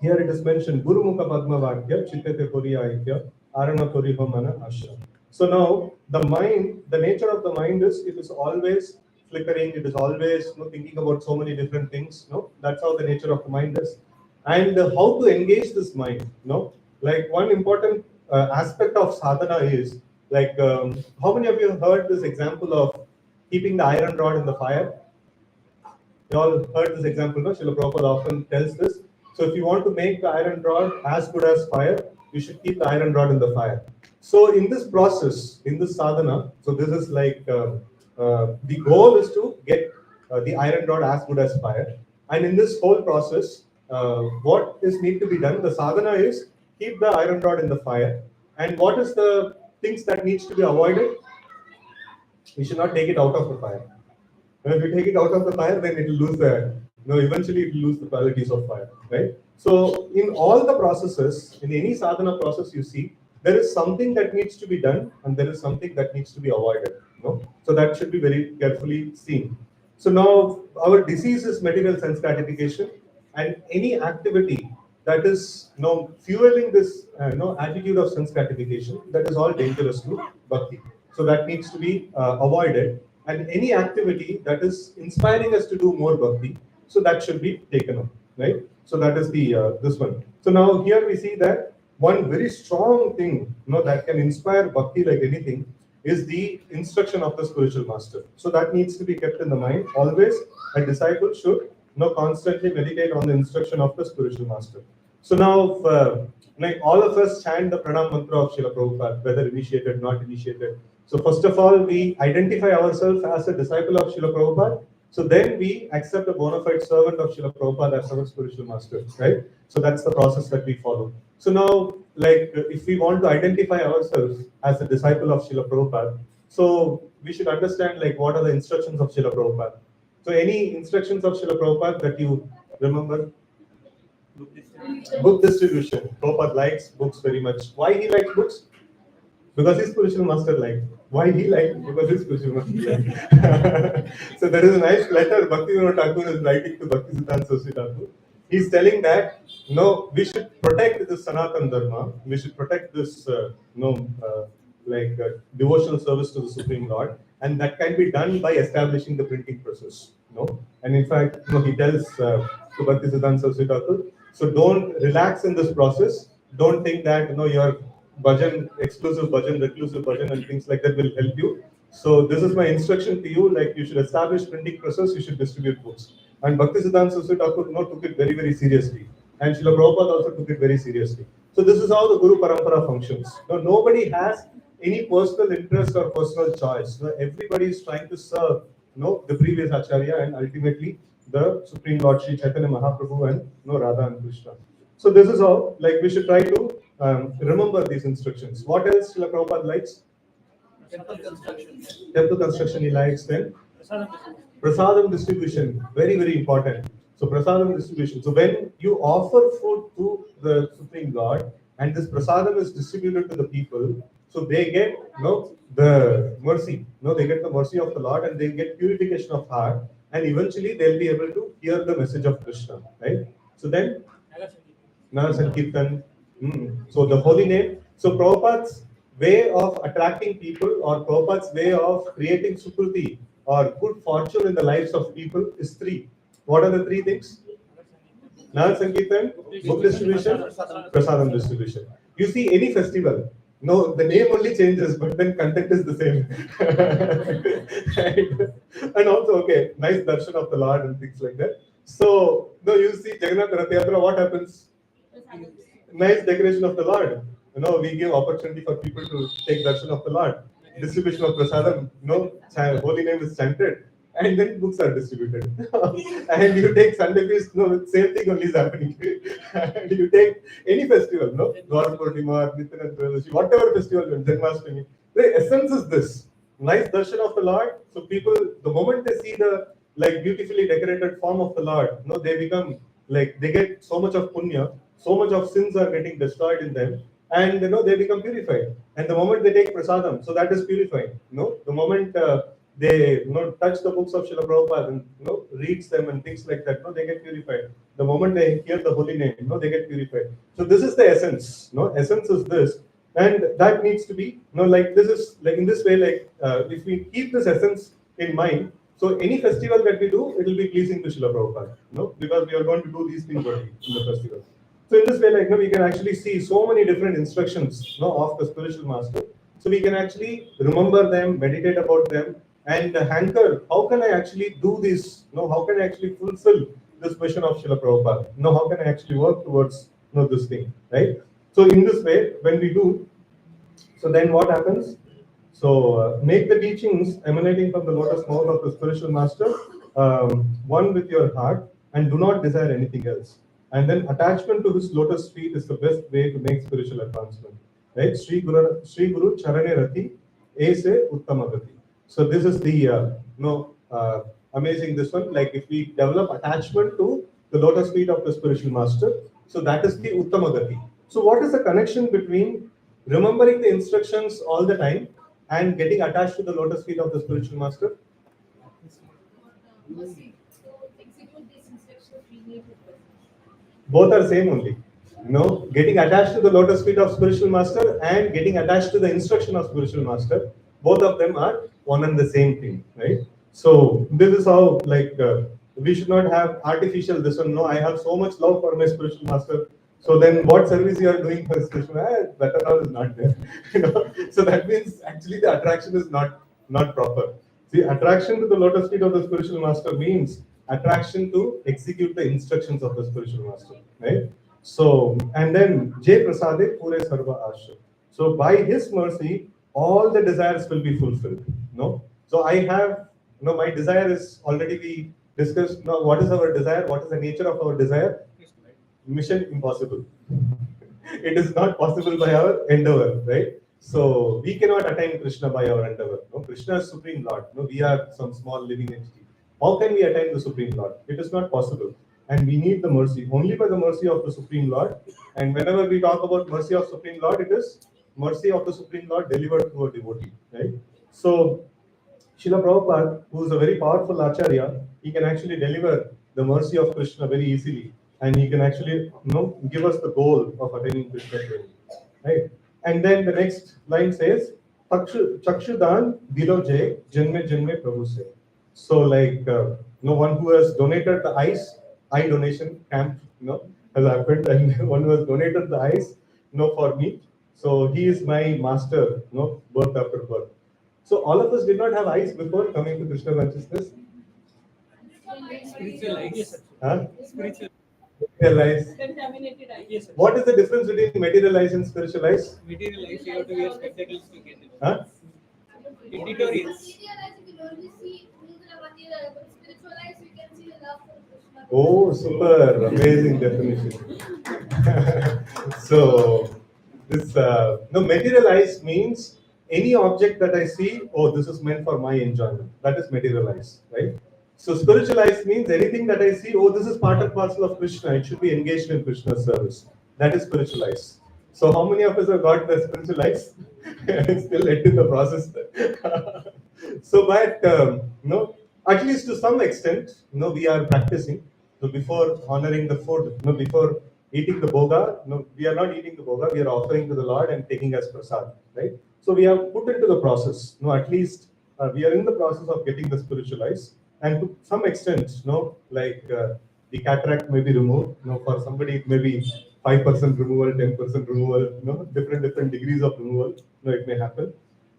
here it is mentioned, Guru Mukha Padma Vakya, Chitate Puriya Arana Puriho Mana Ashram. So now the mind, the nature of the mind is, it is always flickering, it is always thinking about so many different things. That's how the nature of the mind is. And how to engage this mind. Like, one important aspect of sadhana is, like, how many of you have heard this example of keeping the iron rod in the fire? You all heard this example, no? Srila Prabhupada often tells this. So if you want to make the iron rod as good as fire, you should keep the iron rod in the fire. So in this process, in this sadhana, so this is like, the goal is to get the iron rod as good as fire. And in this whole process, what is need to be done? The sadhana is keep the iron rod in the fire. And what is the things that needs to be avoided? We should not take it out of the fire. If you take it out of the fire, then it will lose eventually it will lose the qualities of fire, right? So in all the processes, in any sadhana process you see, there is something that needs to be done and there is something that needs to be avoided. So that should be very carefully seen. So now our disease is material sense gratification, and any activity that is fueling this attitude of sense gratification, that is all dangerous to bhakti. So that needs to be avoided. And any activity that is inspiring us to do more bhakti, so that should be taken up, right? So that is the this one. So now here we see that one very strong thing that can inspire bhakti like anything is the instruction of the spiritual master. So that needs to be kept in the mind. Always a disciple should constantly meditate on the instruction of the spiritual master. So now, like, all of us chant the pranam mantra of Srila Prabhupada, whether initiated, not initiated. So first of all, we identify ourselves as a disciple of Srila Prabhupada. So then we accept a bona fide servant of Srila Prabhupada as our spiritual master, right? So that's the process that we follow. So now, like, if we want to identify ourselves as a disciple of Srila Prabhupada, so we should understand, like, what are the instructions of Srila Prabhupada. So any instructions of Srila Prabhupada that you remember? Book distribution. Prabhupada likes books very much. Why he likes books? Because his spiritual master liked. Why he liked? Because his spiritual master liked. So there is a nice letter Bhaktivinoda Thakur is writing to Bhaktisiddhanta Saraswati Thakur. He's telling that no, we should protect this Sanatana Dharma. We should protect this devotional service to the Supreme Lord, and that can be done by establishing the printing process. And in fact, he tells to Bhaktisiddhanta Saraswati Thakur, so don't relax in this process. Don't think that your bhajan, exclusive bhajan, reclusive bhajan, and things like that will help you. So this is my instruction to you. Like you should establish printing process. You should distribute books. And Bhaktisiddhanta Saraswati Thakur took it very, very seriously. And Srila Prabhupada also took it very seriously. So this is how the Guru Parampara functions. Nobody has any personal interest or personal choice. Everybody is trying to serve the previous Acharya and ultimately the Supreme Lord Sri Chaitanya Mahaprabhu and Radha and Krishna. So this is how we should try to remember these instructions. What else Srila Prabhupada likes? Temple construction. Temple construction he likes. Then prasadam distribution, very, very important. So prasadam distribution. So when you offer food to the Supreme Lord and this prasadam is distributed to the people, so they get the mercy. They get the mercy of the Lord and they get purification of heart, and eventually they'll be able to hear the message of Krishna. Right? So then Nara Sankirtan. So the holy name. So Prabhupada's way of attracting people, or Prabhupada's way of creating sukruti or good fortune in the lives of people is three. What are the three things? Nara Sankirtan, book distribution, prasadam distribution. You see any festival, the name only changes, but then content is the same. And also, nice darshan of the Lord and things like that. So, you see Jagannath Rath Yatra, what happens? Nice decoration of the Lord. We give opportunity for people to take darshan of the Lord. Distribution of prasadam, holy name is chanted, and then books are distributed. And you take Sunday feast, same thing only is happening. And you take any festival, Dwar Purnima, Nityanatra, whatever festival, Janmashtami, the essence is this. Nice darshan of the Lord. So people, the moment they see the beautifully decorated form of the Lord, they become they get so much of punya, so much of sins are getting destroyed in them, and they become purified. And the moment they take prasadam, so that is purifying. The moment they touch the books of Srila Prabhupada and reads them and things like that, they get purified. The moment they hear the holy name, they get purified. So this is the essence. Essence is this, and that needs to be this is in this way. If we keep this essence in mind, so any festival that we do, it will be pleasing to Srila Prabhupada, because we are going to do these things only in the festival. So in this way, we can actually see so many different instructions of the spiritual master. So we can actually remember them, meditate about them, and hanker, how can I actually do this? How can I actually fulfill this mission of Srila Prabhupada? How can I actually work towards this thing, right? So in this way, when we do, so then what happens? So make the teachings emanating from the lotus mouth of the spiritual master one with your heart, and do not desire anything else. And then attachment to his lotus feet is the best way to make spiritual advancement. Right? Sri Guru Charane Rati Ese Uttama Gati. So this is the amazing this one. If we develop attachment to the lotus feet of the spiritual master, so that is the Uttama Gati. So what is the connection between remembering the instructions all the time and getting attached to the lotus feet of the spiritual master? Both are same only. Getting attached to the lotus feet of spiritual master and getting attached to the instruction of spiritual master, both of them are one and the same thing, right? So this is how we should not have artificial this one. I have so much love for my spiritual master. So then what service you are doing for spiritual master? Better now is not there. So that means actually the attraction is not proper. See, attraction to the lotus feet of the spiritual master means attraction to execute the instructions of the spiritual master, right? So, and then Jai Prasade Pure Sarva Asha. So by his mercy, all the desires will be fulfilled. So I have, my desire is already we discussed. Now, what is our desire? What is the nature of our desire? Mission impossible. It is not possible by our endeavor, right? So we cannot attain Krishna by our endeavor. Krishna is Supreme Lord. We are some small living entity. How can we attain the Supreme Lord? It is not possible. And we need the mercy. Only by the mercy of the Supreme Lord. And whenever we talk about mercy of Supreme Lord, it is mercy of the Supreme Lord delivered through a devotee, right? So Srila Prabhupada, who is a very powerful acharya, he can actually deliver the mercy of Krishna very easily, and he can actually, give us the goal of attaining Krishna's will, right? And then the next line says, Chakshudan Dilo Jay Janme Janme Prabhu se. So, like, no one who has donated the eye donation camp, has happened, and one who has donated the eyes, for me. So he is my master, birth after birth. So all of us did not have eyes before coming to Krishna consciousness. Spiritual eyes. Huh? Spiritual. Material eyes. Contaminated eyes. Yes, sir. What is the difference between material eyes and spiritual eyes? Material eyes, you have to wear spectacles to get it. Huh? Editorials. Oh, super amazing definition. So this material eyes means any object that I see, oh, this is meant for my enjoyment. That is material eyes, right? So spiritual eyes means anything that I see, oh, this is part and parcel of Krishna. It should be engaged in Krishna's service. That is spiritual eyes. So how many of us have got the spiritual eyes? Still yet in the process. So, but at least to some extent, we are practicing. So before honoring the food, before eating the boga, we are not eating the boga. We are offering to the Lord and taking as prasad, right? So we have put into the process. At least we are in the process of getting the spiritual eyes, and to some extent, the cataract may be removed. For somebody it may be 5% removal, 10% removal. Different degrees of removal. It may happen.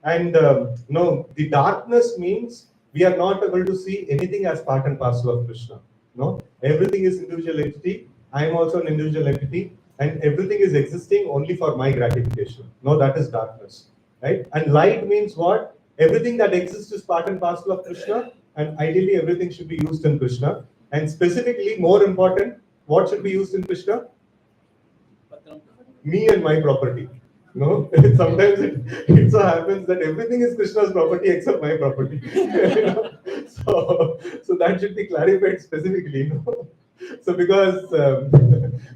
And the darkness means we are not able to see anything as part and parcel of Krishna. No, everything is individual entity. I am also an individual entity, and everything is existing only for my gratification. No, that is darkness, right? And light means what? Everything that exists is part and parcel of Krishna, and ideally everything should be used in Krishna. And specifically, more important, what should be used in Krishna? Me and my property. Sometimes it so happens that everything is Krishna's property except my property. So that should be clarified specifically. So because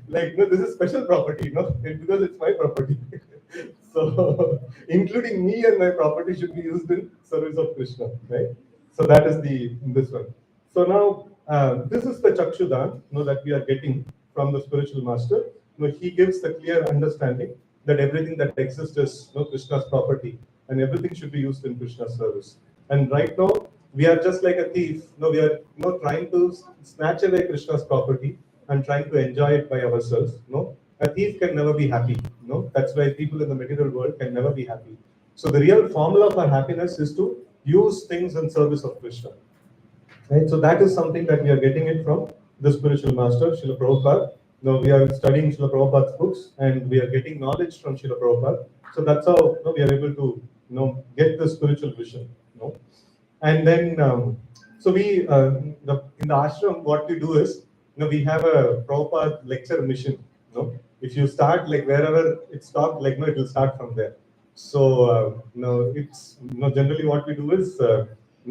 this is special property, because it's my property. So including me and my property should be used in service of Krishna, right? So that is this one. So now this is the Chakshudan, that we are getting from the spiritual master. He gives the clear understanding that everything that exists is Krishna's property, and everything should be used in Krishna's service. And right now, we are just like a thief. We are trying to snatch away Krishna's property and trying to enjoy it by ourselves. A thief can never be happy. That's why people in the material world can never be happy. So the real formula for happiness is to use things in service of Krishna. Right? So that is something that we are getting it from the spiritual master, Srila Prabhupada. We are studying Srila Prabhupada's books, and we are getting knowledge from Srila Prabhupada. So that's how we are able to get the spiritual vision. And then so we in the ashram, what we do is we have a Prabhupada lecture mission. If you start wherever it stopped, it will start from there. So it's generally what we do is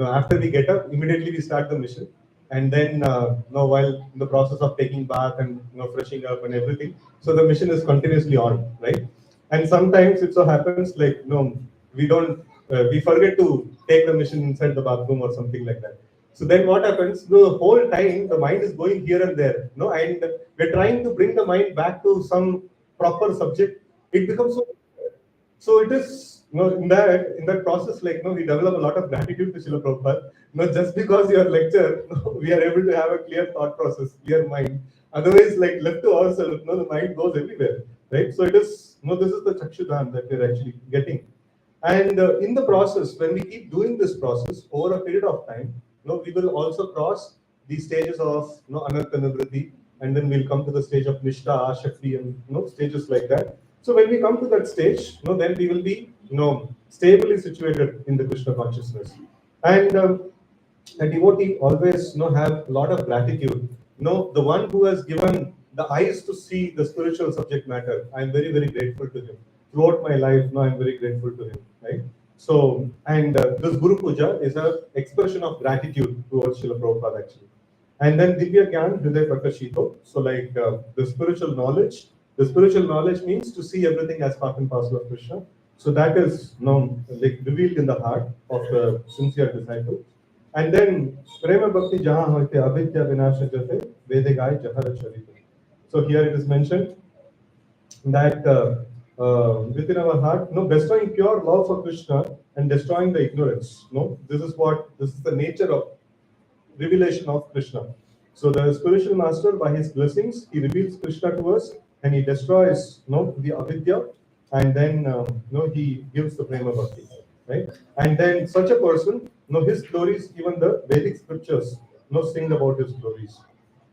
after we get up, immediately we start the mission. And then while in the process of taking bath and freshing up and everything, so the mission is continuously on, right? And sometimes it so happens we don't we forget to take the mission inside the bathroom or something like that. So then what happens? The whole time the mind is going here and there, and we're trying to bring the mind back to some proper subject. It becomes so it is in that process, we develop a lot of gratitude to Srila Prabhupada. Just because your lecture, we are able to have a clear thought process, clear mind. Otherwise, left to ourselves, the mind goes everywhere, right? So it is, this is the Chakshudan that we're actually getting. And in the process, when we keep doing this process over a period of time, we will also cross the stages of Anartha Nivritti, and then we'll come to the stage of Nishtha, Shakti, and stages like that. So when we come to that stage, then we will be stably situated in the Krishna consciousness. And a devotee always have a lot of gratitude. The one who has given the eyes to see the spiritual subject matter, I am very, very grateful to him. Throughout my life, I am very grateful to him. Right? So, and this Guru Puja is an expression of gratitude towards Srila Prabhupada actually. And then Divya Gyan Hriday Prakashito. So the spiritual knowledge means to see everything as part and parcel of Krishna. So that is like revealed in the heart of the sincere disciple. And then Prema Bhakti Jaha Hoite Avidya Vinasha Jate Vedegai Jahara Charita. So here it is mentioned that within our heart, bestowing pure love for Krishna and destroying the ignorance. This is the nature of revelation of Krishna. So the spiritual master, by his blessings, he reveals Krishna to us, and he destroys, the avidya, and then he gives the prema bhakti, right? And then such a person, his glories, even the Vedic scriptures, sing about his glories.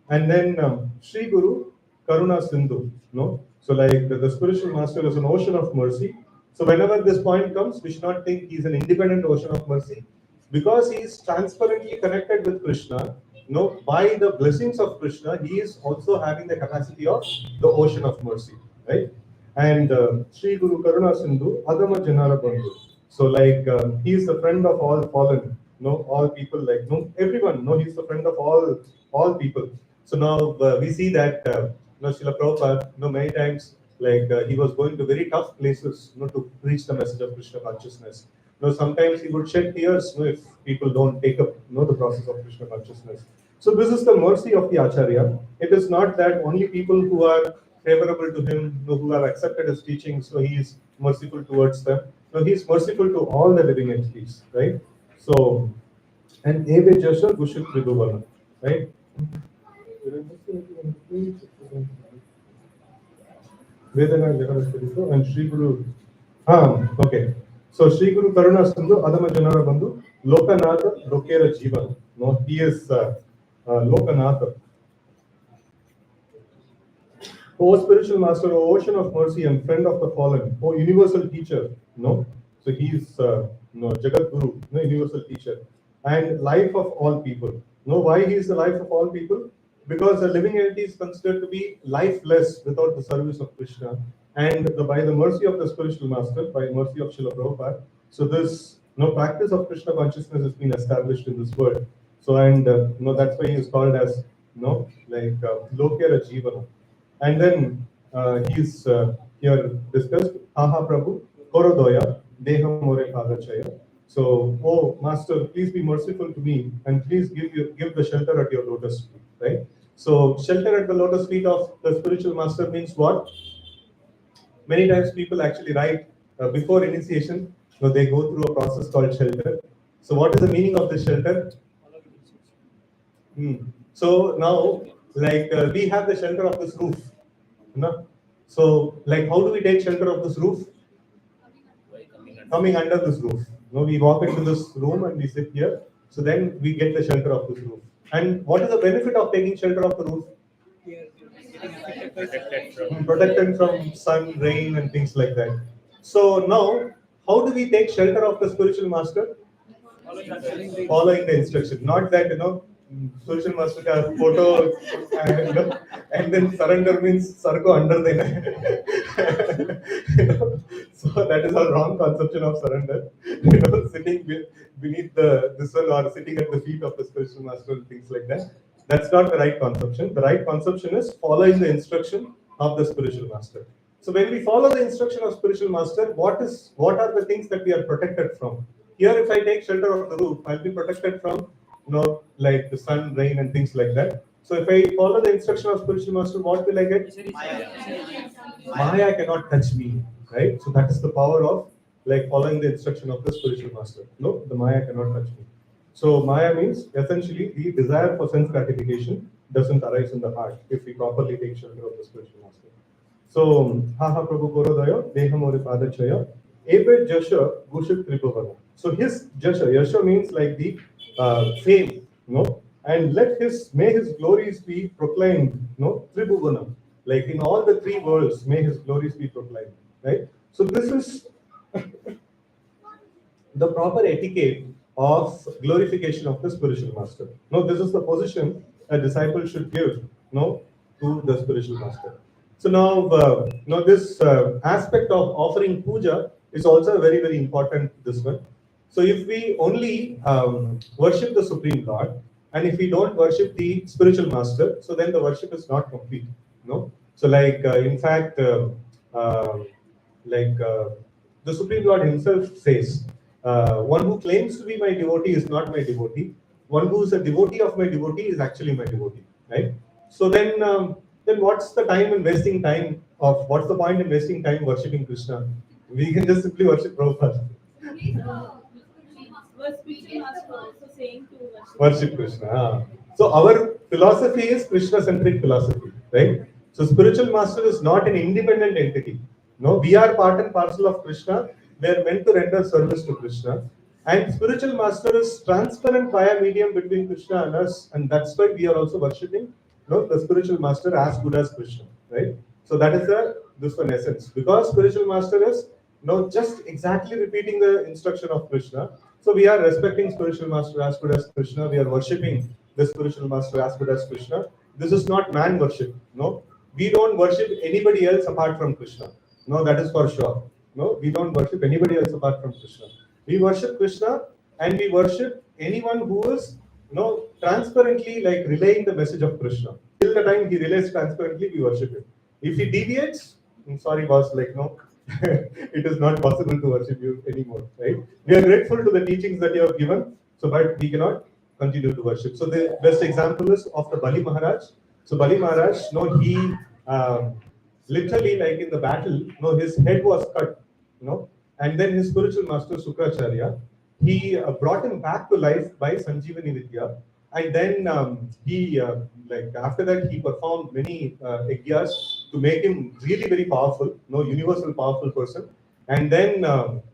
And then Sri Guru Karuna Sindhu, no? So like the spiritual master is an ocean of mercy. So whenever this point comes, we should not think he's an independent ocean of mercy, because he is transparently connected with Krishna. By the blessings of Krishna, he is also having the capacity of the ocean of mercy, right? And Sri Guru Karuna Sindhu Adama Janara Bandhu. So like he is the friend of all fallen, all people, like everyone, he's the friend of all people. So now we see that Srila Prabhupada, many times, like he was going to very tough places, to preach the message of Krishna consciousness. Sometimes he would shed tears, if people don't take up, the process of Krishna consciousness. So this is the mercy of the Acharya. It is not that only people who are favorable to him, who have accepted his teaching, so he is merciful towards them. No, he is merciful to all the living entities, right? So, and Eve Jasha Gushit Vidubala, right? And Sri Guru. Okay. So Sri Guru Karuna Sindhu Adama Janara Bandhu Lokanatha Lokera Jiva. No, he is Lokanatha. O spiritual master, O ocean of mercy and friend of the fallen, O universal teacher. No, so he is Jagat Guru, universal teacher, and life of all people. Why he is the life of all people? Because the living entity is considered to be lifeless without the service of Krishna, and by the mercy of the spiritual master, by mercy of Srila Prabhupada, so this practice of Krishna consciousness has been established in this world. So and that's why he is called as Lokera Jivana. And then he's here discussed Aha Prabhu Korodoya Deha More Padachaya. So, oh Master, please be merciful to me and please give the shelter at your lotus feet, right? So shelter at the lotus feet of the spiritual master means what? Many times people actually write before initiation, they go through a process called shelter. So what is the meaning of this shelter? So now, like we have the shelter of this roof. So, like, how do we take shelter of this roof? Coming under this roof. We walk into this room and we sit here. So then we get the shelter of this roof. And what is the benefit of taking shelter of the roof? Protected from sun, rain, and things like that. So now, how do we take shelter of the spiritual master? Following the instruction. Not that spiritual master ka photo and then surrender means sarko under the so that is a wrong conception of surrender. Sitting beneath this one or sitting at the feet of the spiritual master and things like that. That's not the right conception. The right conception is following the instruction of the spiritual master. So when we follow the instruction of spiritual master, what are the things that we are protected from? Here, if I take shelter of the roof, I'll be protected from, like the sun, rain, and things like that. So if I follow the instruction of spiritual master, what will I get? Maya cannot touch me, right? So that is the power of like following the instruction of the spiritual master. No, the Maya cannot touch me. So Maya means essentially the desire for sense gratification doesn't arise in the heart if we properly take shelter of the spiritual master. So, Haha Prabhu Korodayo, Dehamore Padachaya, Ebe Jasha Gushit Tripavana. So his Jasha, Yasha means like the fame, and may his glories be proclaimed, Tribhuvana, like in all the three worlds, may his glories be proclaimed, right? So this is the proper etiquette of glorification of the spiritual master. This is the position a disciple should give, to the spiritual master. So now, this aspect of offering puja is also very, very important. This one. So if we only worship the Supreme Lord, and if we don't worship the spiritual master, so then the worship is not complete. So like in fact, the Supreme Lord himself says, one who claims to be my devotee is not my devotee. One who is a devotee of my devotee is actually my devotee, right? So then what's the time in wasting time of what's the point in wasting time worshipping Krishna? We can just simply worship Prabhupada. Was preaching master also saying to Worship Krishna. So our philosophy is Krishna-centric philosophy, right? So spiritual master is not an independent entity. No, we are part and parcel of Krishna. We are meant to render service to Krishna. And spiritual master is transparent via medium between Krishna and us, and that's why we are also worshipping, the spiritual master as good as Krishna, right? So that is this one essence. Because spiritual master is just exactly repeating the instruction of Krishna. So we are respecting spiritual master as good as Krishna. We are worshipping the spiritual master as good as Krishna. This is not man worship. No, we don't worship anybody else apart from Krishna. No, that is for sure. No, we don't worship anybody else apart from Krishna. We worship Krishna, and we worship anyone who is transparently like relaying the message of Krishna. Till the time he relays transparently, we worship him. If he deviates, I'm sorry, boss, like no, it is not possible to worship you anymore, right? We are grateful to the teachings that you have given, so but we cannot continue to worship. So the best example is of the Bali Maharaj. So Bali Maharaj, he literally like in the battle, his head was cut, and then his spiritual master Sukracharya, he brought him back to life by Sanjeevani Vidya, and then he like after that he performed many yajnas to make him really very powerful, universal powerful person, and then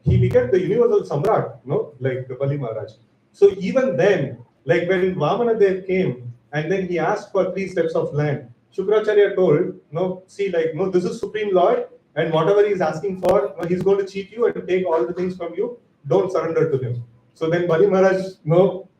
he became the universal samrat, like Bali Maharaj. So even then, like when Vamana Dev came and then he asked for 3 steps of land, Shukracharya told, see, like, this is Supreme Lord, and whatever he's asking for, he's going to cheat you and take all the things from you. Don't surrender to him. So then Bali Maharaj,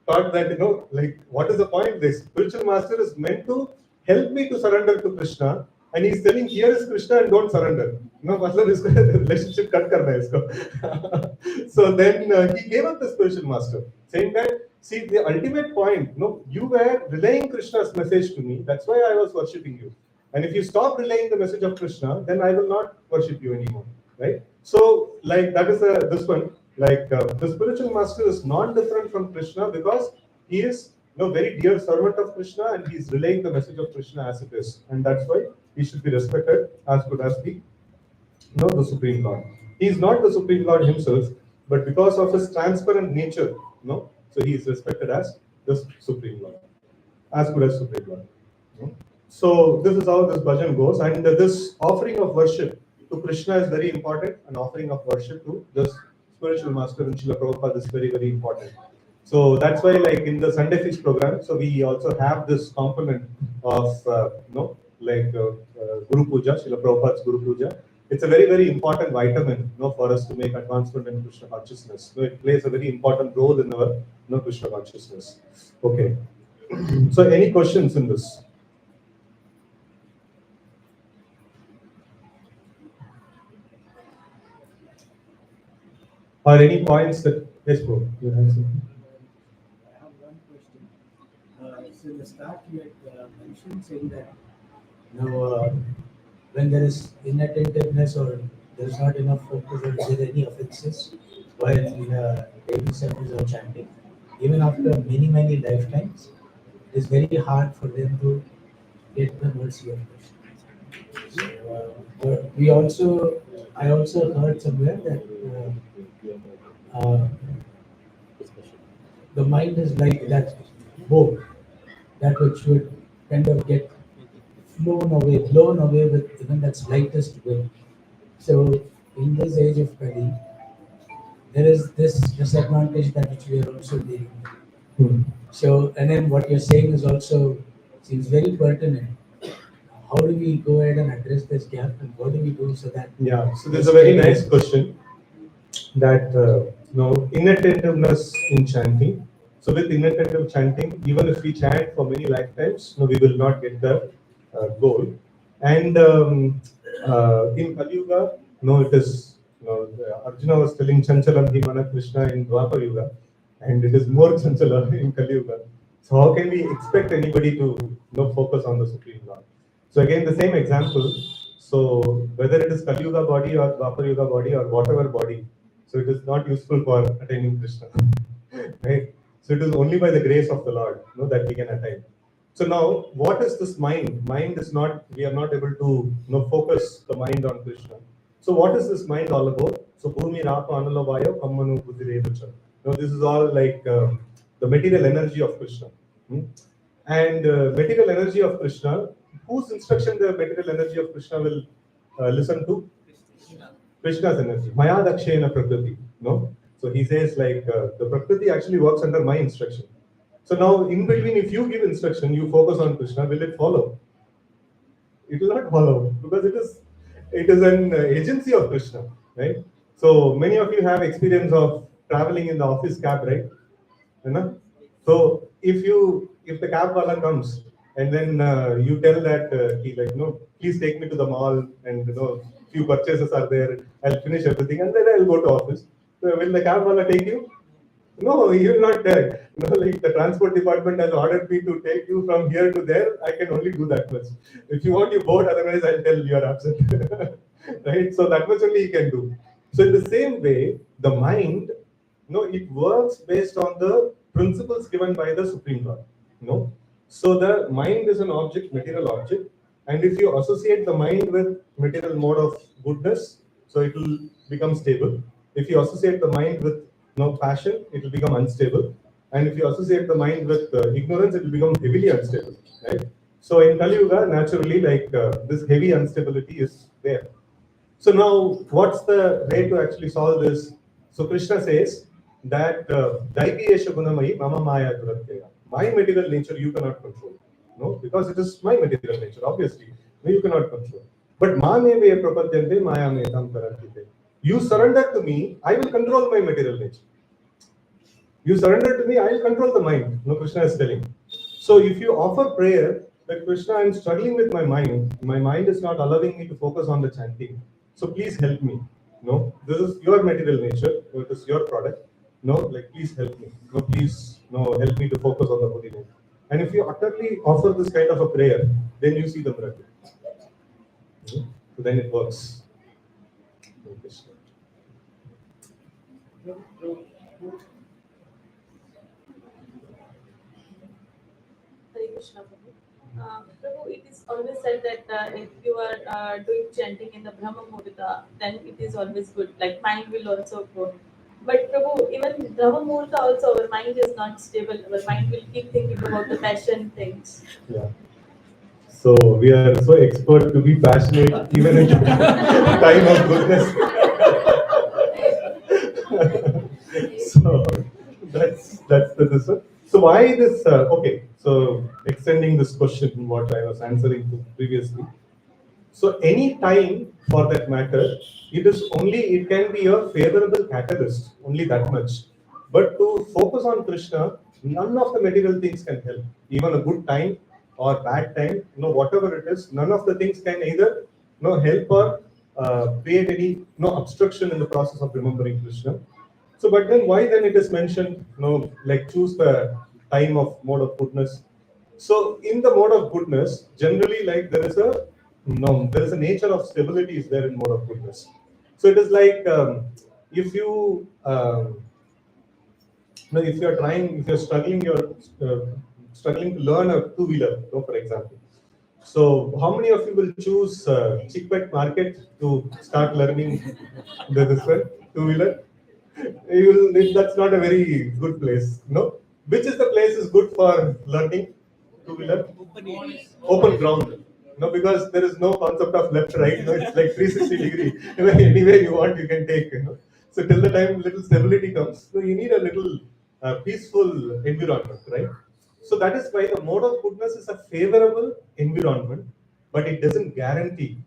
thought that, like, what is the point? The spiritual master is meant to help me to surrender to Krishna, and he's telling, here is Krishna and don't surrender. Relationship cut karna hai isko. So then he gave up the spiritual master, saying that, see, the ultimate point, you were relaying Krishna's message to me. That's why I was worshipping you. And if you stop relaying the message of Krishna, then I will not worship you anymore, right? So, like, that is this one. Like, the spiritual master is not different from Krishna because he is very dear servant of Krishna, and he is relaying the message of Krishna as it is. And that's why he should be respected as good as the Supreme Lord. He is not the Supreme Lord himself, but because of his transparent nature, so he is respected as the Supreme Lord, as good as Supreme Lord. So this is how this bhajan goes, and this offering of worship to Krishna is very important, and offering of worship to this spiritual master in Srila Prabhupada is very, very important. So that's why, like in the Sunday Feast program, so we also have this component of Guru Puja, Srila Prabhupada's Guru Puja. It's a very, very important vitamin, for us to make advancement in Krishna consciousness. So it plays a very important role in our Krishna consciousness. Okay. So any questions in this? Or any points that, yes, bro, you have something? I have one question. So in the start you had mentioned saying that when there is inattentiveness or there is not enough focus or is there any offenses while in a daily service or chanting, even after many, many lifetimes, it is very hard for them to get the mercy of Krishna. So, I also heard somewhere that the mind is like that boat, that which would kind of get blown away with even that slightest wind. So in this age of Kali, there is this disadvantage that which we are also dealing with. So, and then what you're saying is also seems very pertinent. How do we go ahead and address this gap, and what do we do so that? Yeah, so there's a very nice question that inattentiveness in chanting. So with inattentive chanting, even if we chant for many lifetimes, we will not get the goal. And in Kali Yuga, it is Arjuna was telling Chanchalam hi mana Krishna in Dwapar Yuga, and it is more Chanchala in Kali Yuga. So how can we expect anybody to focus on the Supreme Lord? So again, the same example. So whether it is Kali Yuga body or Dwapar Yuga body or whatever body, so it is not useful for attaining Krishna, right? So it is only by the grace of the Lord, that we can attain. So now, what is this mind? Mind is not, we are not able to focus the mind on Krishna. So what is this mind all about? So Bhumi Rapa Anala Vayo Kammanu Buddhirevacha. Now this is all like the material energy of Krishna. And material energy of Krishna, whose instruction the material energy of Krishna will listen to? Krishna's energy. Maya Dakshena Prakriti. No? So he says like the Prakriti actually works under my instruction. So now in between, if you give instruction, you focus on Krishna, will it follow? It will not follow because it is an agency of Krishna, right? So many of you have experience of traveling in the office cab, right? You know? So if the cab wala comes and then you tell that he like please take me to the mall and few purchases are there, I'll finish everything and then I'll go to office. So will the cab wala take you? No, he will not tell. Like the transport department has ordered me to take you from here to there. I can only do that much. If you want, you board. Otherwise, I'll tell you are absent. Right? So that much only he can do. So in the same way, the mind, it works based on the principles given by the Supreme Lord. So the mind is an object, material object, and if you associate the mind with material mode of goodness, so it will become stable. If you associate the mind with passion, it will become unstable. And if you associate the mind with ignorance, it will become heavily unstable. Right? So in Kali Yuga, naturally, like this heavy instability is there. So now, what's the way to actually solve this? So Krishna says that Daiviyesha Gunamai Mama Maya Duratteya. My material nature you cannot control. No, because it is my material nature, obviously. No, you cannot control. But Ma me ve prapadyante Maya me tam parantite. You surrender to me, I will control my material nature. You surrender to me, I will control the mind. No, Krishna is telling. So if you offer prayer, that Krishna, I'm struggling with my mind is not allowing me to focus on the chanting. So please help me. No, this is your material nature, it is your product. No, like please help me. No, please, help me to focus on the body nature. And if you utterly offer this kind of a prayer, then you see the miracle. So then it works. Hare Krishna, Prabhu. Prabhu, it is always said that if you are doing chanting in the Brahma Muhurta, then it is always good. Like mind will also go. But Prabhu, even in Brahma Muhurta also, our mind is not stable. Our mind will keep thinking about the passion things. Yeah. So we are so expert to be passionate even in time of goodness. So that's the this one. So why this? Okay. So extending this question, what I was answering to previously. So any time, for that matter, it can be a favorable catalyst, only that much. But to focus on Krishna, none of the material things can help. Even a good time or bad time, whatever it is, none of the things can either help or create any obstruction in the process of remembering Krishna. So, but then why then it is mentioned, like choose the time of mode of goodness. So in the mode of goodness, generally like there is a nature of stability is there in mode of goodness. So it is like if you if you're struggling to learn a two-wheeler, for example. So how many of you will choose Chickpet Market to start learning this one, two-wheeler? That's not a very good place. No, which is the place is good for learning two-wheeler? Open ground. No, because there is no concept of left right. It's like 360 degree. Anywhere you want, you can take. So till the time little stability comes, so you need a little peaceful environment, right? So that is why the mode of goodness is a favorable environment, but it doesn't guarantee,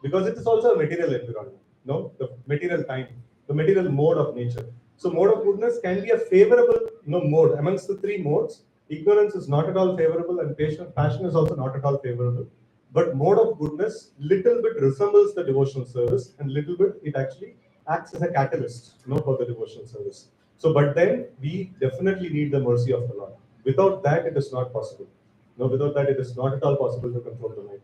because it is also a material environment, the material time, the material mode of nature. So mode of goodness can be a favorable, mode amongst the three modes. Ignorance is not at all favorable, and passion is also not at all favorable. But mode of goodness little bit resembles the devotional service, and little bit it actually acts as a catalyst, for the devotional service. So, but then we definitely need the mercy of the Lord. Without that, it is not possible. Without that, it is not at all possible to control the mind.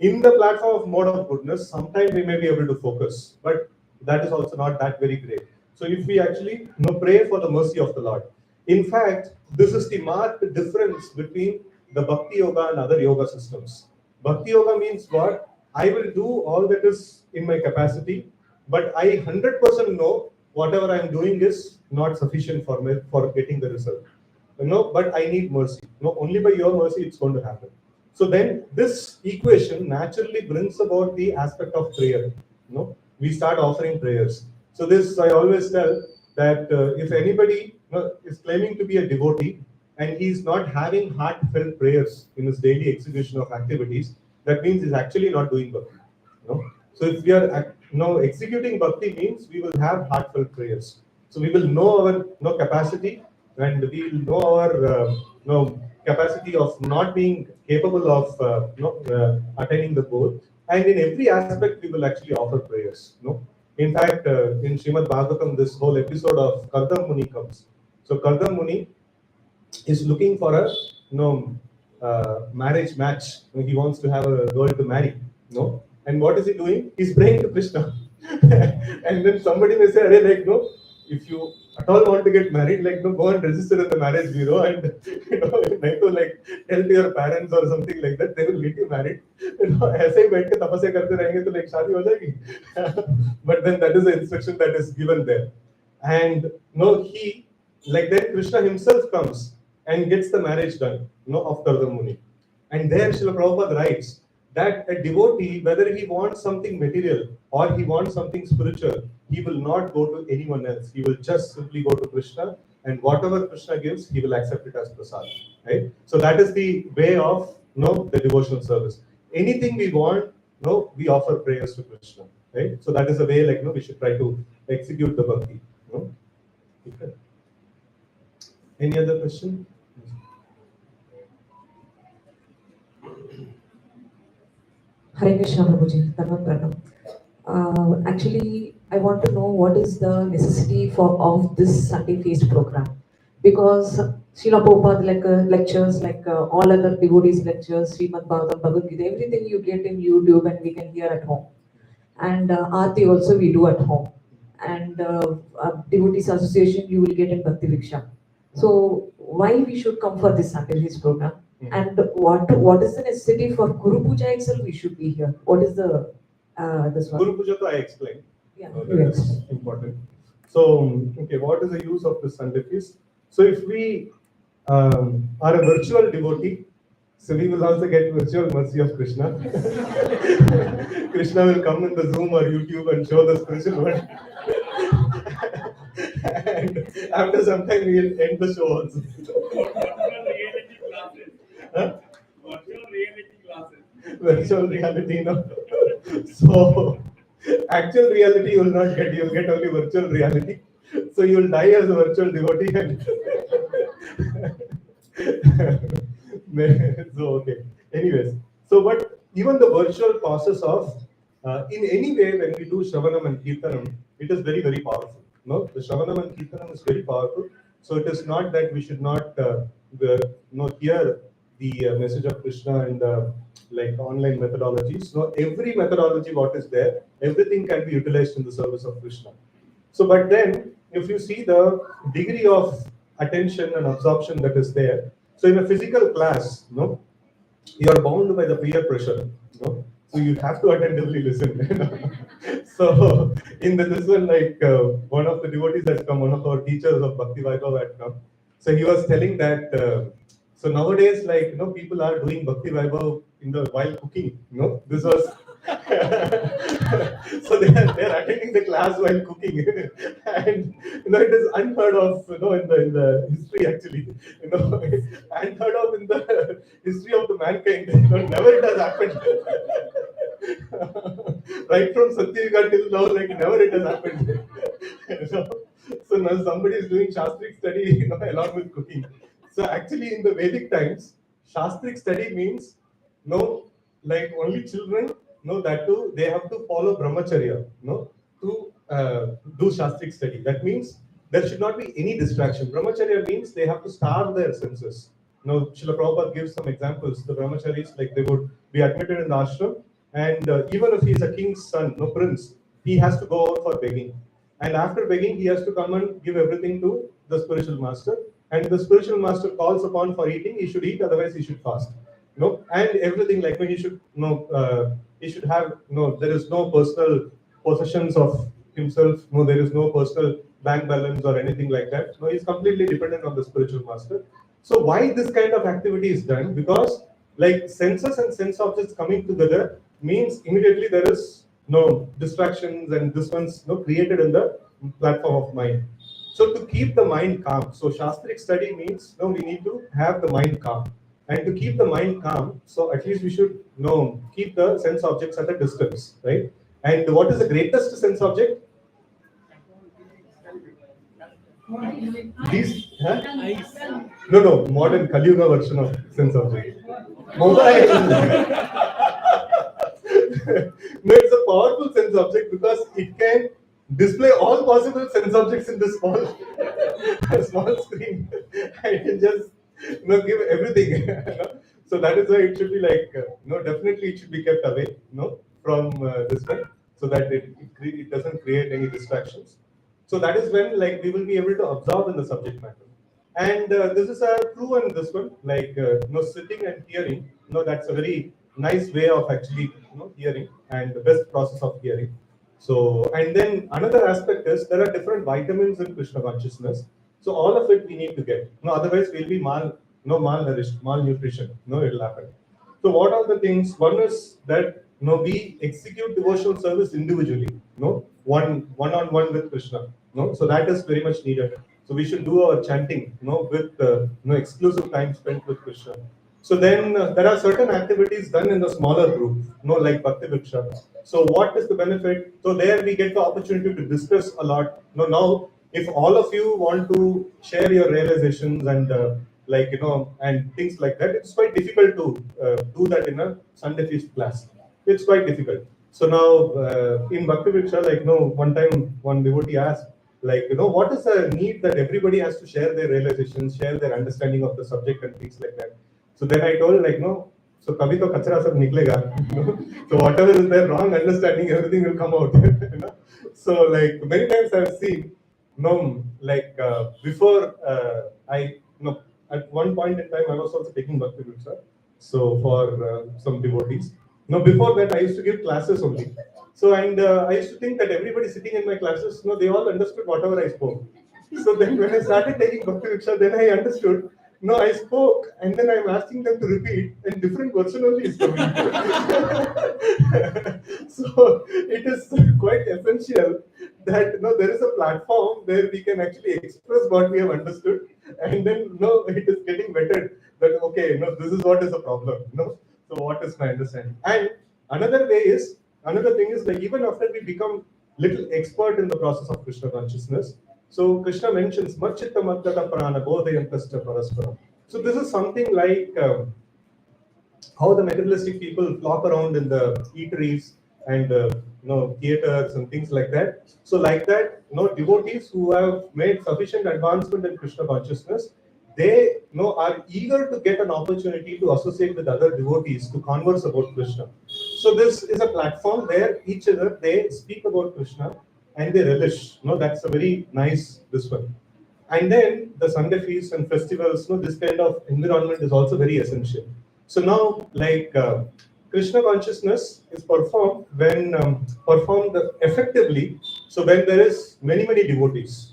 In the platform of mode of goodness, sometimes we may be able to focus, but that is also not that very great. So if we actually pray for the mercy of the Lord. In fact, this is the marked difference between the Bhakti Yoga and other yoga systems. Bhakti Yoga means what? I will do all that is in my capacity, but I 100% know whatever I am doing is not sufficient for me for getting the result. But I need mercy. Only by your mercy it's going to happen. So then this equation naturally brings about the aspect of prayer. We start offering prayers. So this I always tell that if anybody is claiming to be a devotee and he is not having heartfelt prayers in his daily execution of activities, that means he's actually not doing bhakti. So if we are executing bhakti means we will have heartfelt prayers. So we will know our capacity, and we will know our capacity of not being capable of attaining the goal. And in every aspect, we will actually offer prayers. In fact, in Srimad Bhagavatam, this whole episode of Kardam Muni comes. So Kardam Muni is looking for a marriage match. He wants to have a girl to marry. And what is he doing? He's praying to Krishna. And then somebody may say, if you at all want to get married, go and register in the marriage bureau and tell to your parents or something like that, they will get you married. ऐसे ही बैठ के तपस्या करते रहेंगे तो शादी हो जाएगी. But then that is the instruction that is given there. And he, then Krishna himself comes and gets the marriage done, of Kardam Muni. And there Srila Prabhupada writes that a devotee, whether he wants something material or he wants something spiritual, he will not go to anyone else. He will just simply go to Krishna, and whatever Krishna gives, he will accept it as prasad. Right? So that is the way of the devotional service. Anything we want, we offer prayers to Krishna. Right? So that is the way we should try to execute the bhakti. Okay. Any other question? Hare Krishna Prabhuji, Dhamma Pranam. Actually, I want to know what is the necessity of this Sunday feast program, because Srila Prabhupada lectures, all other devotees lectures, Srimad Bhagavatam, Bhagavad Gita, everything you get in YouTube and we can hear at home. And Aarti also we do at home. And Devotees Association you will get in Bhakti Viksha. So why we should come for this Sunday feast program? And what is the necessity for Guru Puja itself? We should be here. What is the this one? Guru Puja, I explained. Yeah. That is important. So, okay, what is the use of the Sunday feast? So, if we are a virtual devotee, so we will also get virtual mercy of Krishna. Krishna will come in the Zoom or YouTube and show the spiritual world. And after some time, we will end the show also. Virtual reality, no. So, actual reality you will not get. You will get only virtual reality. So you will die as a virtual devotee. And so okay. Anyways, so but even the virtual process of in any way when we do Shravanam and Kirtanam, it is very, very powerful. No, the Shravanam and Kirtanam is very powerful. So it is not that we should not hear the message of Krishna and online methodologies. No, every methodology what is there, everything can be utilized in the service of Krishna. So, but then if you see the degree of attention and absorption that is there, so in a physical class, you are bound by the peer pressure. So you have to attentively listen. So in this one, one of the devotees has come, one of our teachers of Bhakti Vaibhava had come. So he was telling that so nowadays, people are doing Bhakti Vaibhava while cooking. This was so they are attending the class while cooking, and it is unheard of, in the history actually, unheard of in the history of the mankind. Never it has happened. Right from Satyayuga till now, never it has happened. So now somebody is doing Shastric study, along with cooking. So actually, in the Vedic times, Shastric study means only children. That too, they have to follow brahmacharya, to do Shastric study. That means there should not be any distraction. Brahmacharya means they have to starve their senses. Srila Prabhupada gives some examples. The brahmacharis, they would be admitted in the ashram, And even if he's a king's son, no prince, he has to go out for begging. And after begging, he has to come and give everything to the spiritual master. And the spiritual master calls upon for eating, he should eat, otherwise he should fast. No, and everything like when he should he should have there is no personal possessions of himself. No, there is no personal bank balance or anything like that. No, he's completely dependent on the spiritual master. So why this kind of activity is done? Because like senses and sense objects coming together means immediately there is no distractions, and this one's created in the platform of mind. So to keep the mind calm, so Shastric study means we need to have the mind calm. And to keep the mind calm, so at least we should keep the sense objects at a distance, right? And what is the greatest sense object? These, huh? No, modern Kali Yuga version of sense object. Mobile. No, it's a powerful sense object because it can display all possible sense objects in this small, small screen. I can just give everything. So that is why it should be like definitely it should be kept away from this one, so that it doesn't create any distractions. So that is when like we will be able to absorb in the subject matter. And this is a proven this one, like sitting and hearing. That's a very nice way of actually hearing, and the best process of hearing. So, and then another aspect is there are different vitamins in Krishna consciousness. So all of it we need to get. Otherwise we'll be malnourished, malnutrition. It'll happen. So what are the things? One is that we execute devotional service individually. One-on-one with Krishna. So that is very much needed. So we should do our chanting, with exclusive time spent with Krishna. So then there are certain activities done in the smaller group, like Bhakti Viksha. So what is the benefit? So there we get the opportunity to discuss a lot. Now if all of you want to share your realizations and and things like that, it's quite difficult to do that in a Sunday feast class. It's quite difficult. So now in Bhakti Viksha, one time one devotee asked, what is the need that everybody has to share their realizations, share their understanding of the subject and things like that. So then I told so kabhi to kachra sab niklega. So whatever is their wrong understanding, everything will come out. So like many times I've seen, before I, at one point in time I was also taking Bhakti Viksha. So for some devotees. Before that I used to give classes only. So and I used to think that everybody sitting in my classes, they all understood whatever I spoke. So then when I started taking Bhakti Viksha, then I understood. I spoke, and then I'm asking them to repeat, and different version only is coming. So it is quite essential that there is a platform where we can actually express what we have understood, and then it is getting vetted that okay, this is what is the problem. So what is my understanding? And another thing is like even after we become little expert in the process of Krishna consciousness. So Krishna mentions Machitta Mattata Prana Bodhayantascha Paraspara. So this is something like how the materialistic people flock around in the eateries and theaters and things like that. So like that, devotees who have made sufficient advancement in Krishna consciousness, they are eager to get an opportunity to associate with other devotees to converse about Krishna. So this is a platform where each other they speak about Krishna and they relish. That's a very nice this one. And then the Sunday feasts and festivals, this kind of environment is also very essential. So now, like Krishna consciousness is performed when performed effectively. So when there is many devotees,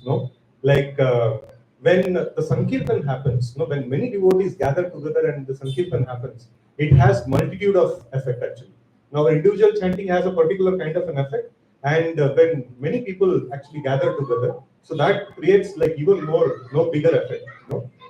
when the Sankirtan happens, when many devotees gather together and the Sankirtan happens, it has multitude of effect actually. Now individual chanting has a particular kind of an effect, and when many people actually gather together, so that creates like even more bigger effect.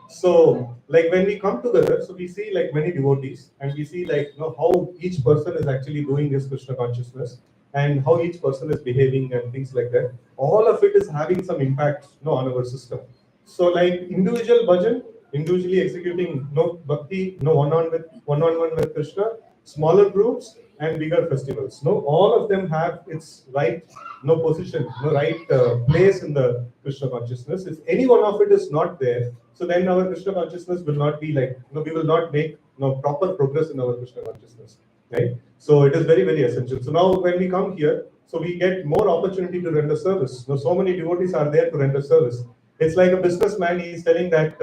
So like when we come together, so we see like many devotees, and we see like how each person is actually doing his Krishna consciousness, and how each person is behaving and things like that. All of it is having some impact on our system. So like individual bhajan, individually executing bhakti, one-on-one with Krishna, smaller groups and bigger festivals. All of them have its right position, right place in the Krishna consciousness. If any one of it is not there, so then our Krishna consciousness will not be like, we will not make proper progress in our Krishna consciousness. right? So it is very, very essential. So now when we come here, so we get more opportunity to render service. Now, so many devotees are there to render service. It's like a businessman, he's telling that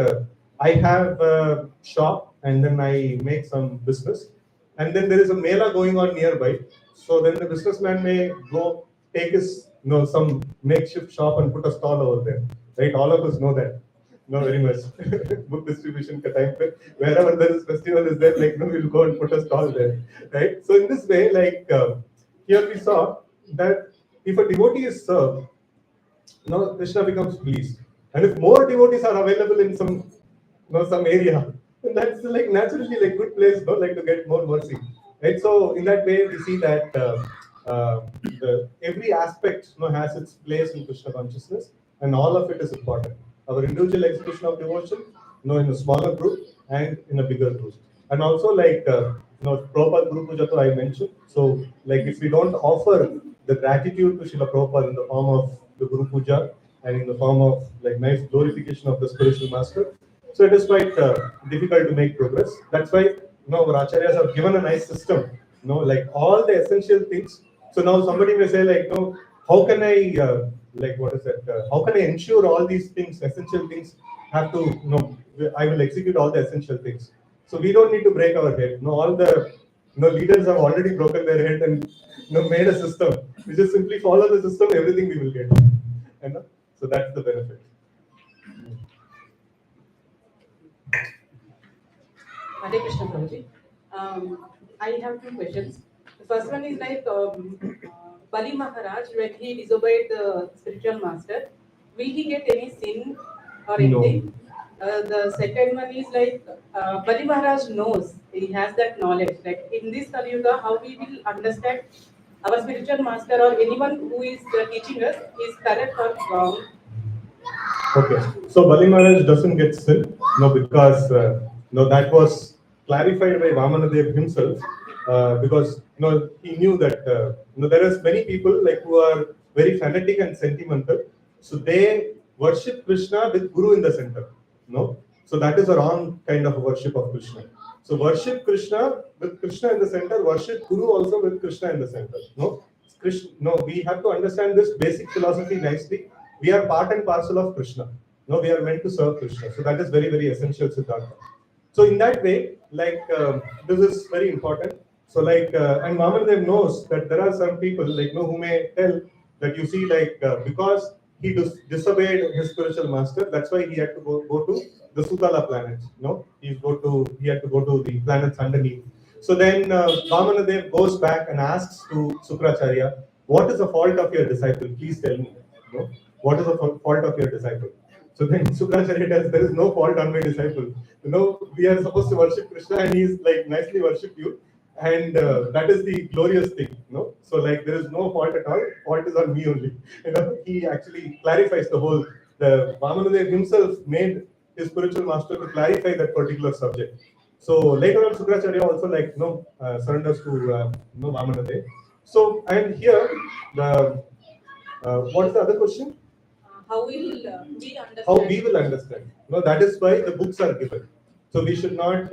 I have a shop and then I make some business. And then there is a mela going on nearby. So then the businessman may go take his some makeshift shop and put a stall over there. Right? All of us know that. No, very much. Book distribution ka time pe, wherever there is festival is there, like we'll go and put a stall there. Right? So in this way, like here we saw that if a devotee is served, Krishna becomes pleased. And if more devotees are available in some area, then that's like naturally like good place, like to get more mercy. Right? So in that way, we see that every aspect has its place in Krishna consciousness, and all of it is important. Our individual execution of devotion, in a smaller group and in a bigger group. And also like Prabhupada Guru Puja I mentioned. So like if we don't offer the gratitude to Srila Prabhupada in the form of the Guru Puja and in the form of like nice glorification of the spiritual master, so it is quite difficult to make progress. That's why our acharyas have given a nice system. Like all the essential things. So now somebody may say like, how can I like what is it? How can I ensure all these things, essential things, have to I will execute all the essential things. So we don't need to break our head. All the leaders have already broken their head and made a system. We just simply follow the system, everything we will get. So that's the benefit. Hare Krishna Prabhuji. I have two questions. The first one is like Bali Maharaj, when he disobeyed the spiritual master, will he get any sin or anything? The second one is like Bali Maharaj knows, he has that knowledge. Like in this Kali Yuga, how we will understand our spiritual master or anyone who is teaching us is correct or wrong? Okay, so Bali Maharaj doesn't get sin, because that was clarified by Vamanadev himself, because he knew that there is many people like who are very fanatic and sentimental, so they worship Krishna with Guru in the center. So that is a wrong kind of worship of Krishna. So worship Krishna with Krishna in the center, worship Guru also with Krishna in the center. We have to understand this basic philosophy nicely. We are part and parcel of Krishna. We are meant to serve Krishna. So that is very, very essential Siddhartha. So in that way, like this is very important. So like, and Vamanadev knows that there are some people like who may tell that you see like because he disobeyed his spiritual master, that's why he had to go to the Sutala planets. He had to go to the planets underneath. So then Vamanadev goes back and asks to Sukracharya, what is the fault of your disciple? Please tell me. What is the fault of your disciple? So then Sukracharya tells, there is no fault on my disciple. We are supposed to worship Krishna and he's like nicely worship you. And that is the glorious thing. So like there is no fault at all. Fault is on me only. He actually clarifies the whole. The Vamanadev himself made his spiritual master to clarify that particular subject. So later on, Sukracharya also like surrenders to Vamanadev. So and here the what is the other question? How will we understand? How we will understand. That is why the books are given. So we should not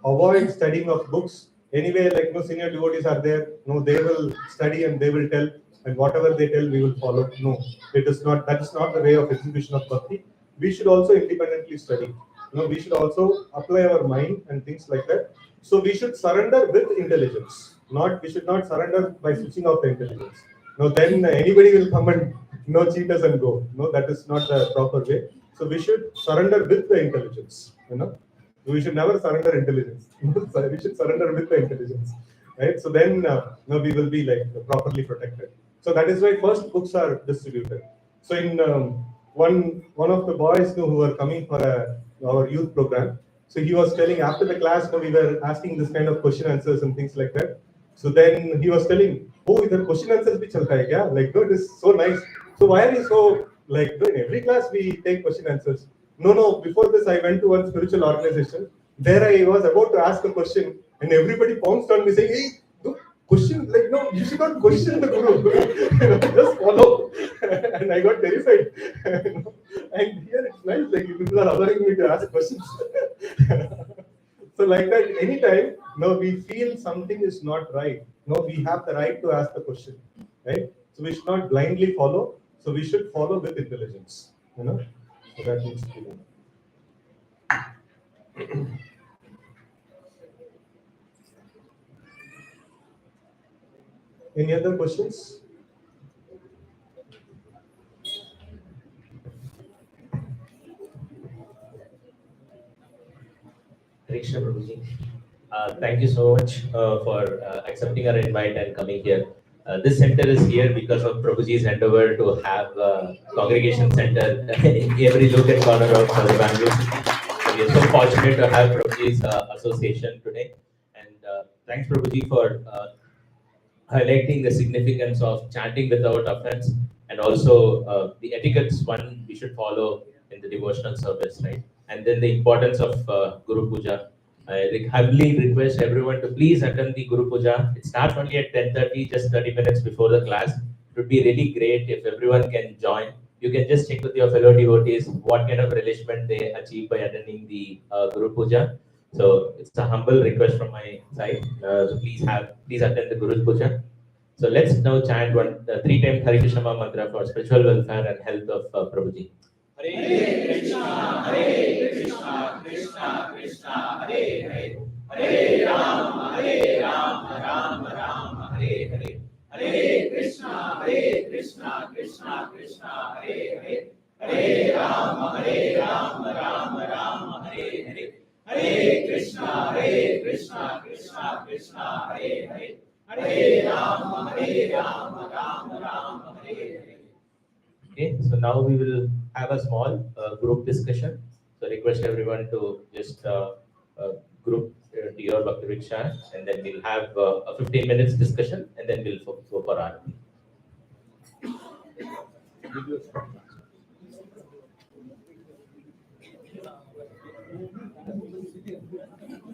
avoid studying of books. Anyway, like senior devotees are there. They will study and they will tell, and whatever they tell, we will follow. No, it is not. That is not the way of execution of bhakti. We should also independently study. We should also apply our mind and things like that. So we should surrender with intelligence. We should not surrender by switching off the intelligence. Then anybody will come and cheat us and go. That is not the proper way. So we should surrender with the intelligence. We should never surrender intelligence. We should surrender with the intelligence, right? So then we will be like properly protected. So that is why first books are distributed. So in one of the boys who were coming for our youth program, so he was telling after the class, we were asking this kind of question answers and things like that. So then he was telling, oh, the question answers bhi chalta hai kya? Like, it is so nice. So why are you so, like, in every class we take question answers? No, before this I went to one spiritual organization. There I was about to ask a question and everybody pounced on me saying, hey, question, like, no, you should not question the guru. Just follow. And I got terrified. And here it's nice, like, people are allowing me to ask questions. So like that, anytime, no, we feel something is not right. No, we have the right to ask the question, right? So we should not blindly follow. So we should follow with intelligence, you know. So that needs to be done. Any other questions? Hariksetra Prabhuji, thank you so much for accepting our invite and coming here. This center is here because of Prabhuji's endeavor to have a congregation center in every nook and corner of the Bangalore city. So we are so fortunate to have Prabhuji's association today. And thanks Prabhuji for highlighting the significance of chanting without offense and also the etiquettes one we should follow in the devotional service, right? And then the importance of Guru Puja. I humbly request everyone to please attend the Guru Puja. It starts only at 10:30, just 30 minutes before the class. It would be really great if everyone can join. You can just check with your fellow devotees what kind of relishment they achieve by attending the Guru Puja. So it's a humble request from my side. So please attend the Guru Puja. So let's now chant three times Hare Krishna mantra for spiritual welfare and health of Prabhuji. Hare Krishna, Hare Krishna, Krishna Krishna, Hare Hare, Hare Rama, Rama Rama, Hare Hare, Hare Krishna, Krishna Krishna, Hare Hare, Hare Rama, Rama Hare Hare, Hare Krishna, Krishna Krishna, Hare Hare, Hare Rama, Rama Hare Hare. Okay, so now we will have a small group discussion. So request everyone to just group to your Bhakti Riksha, and then we'll have a 15 minutes discussion, and then we'll go for Aarti.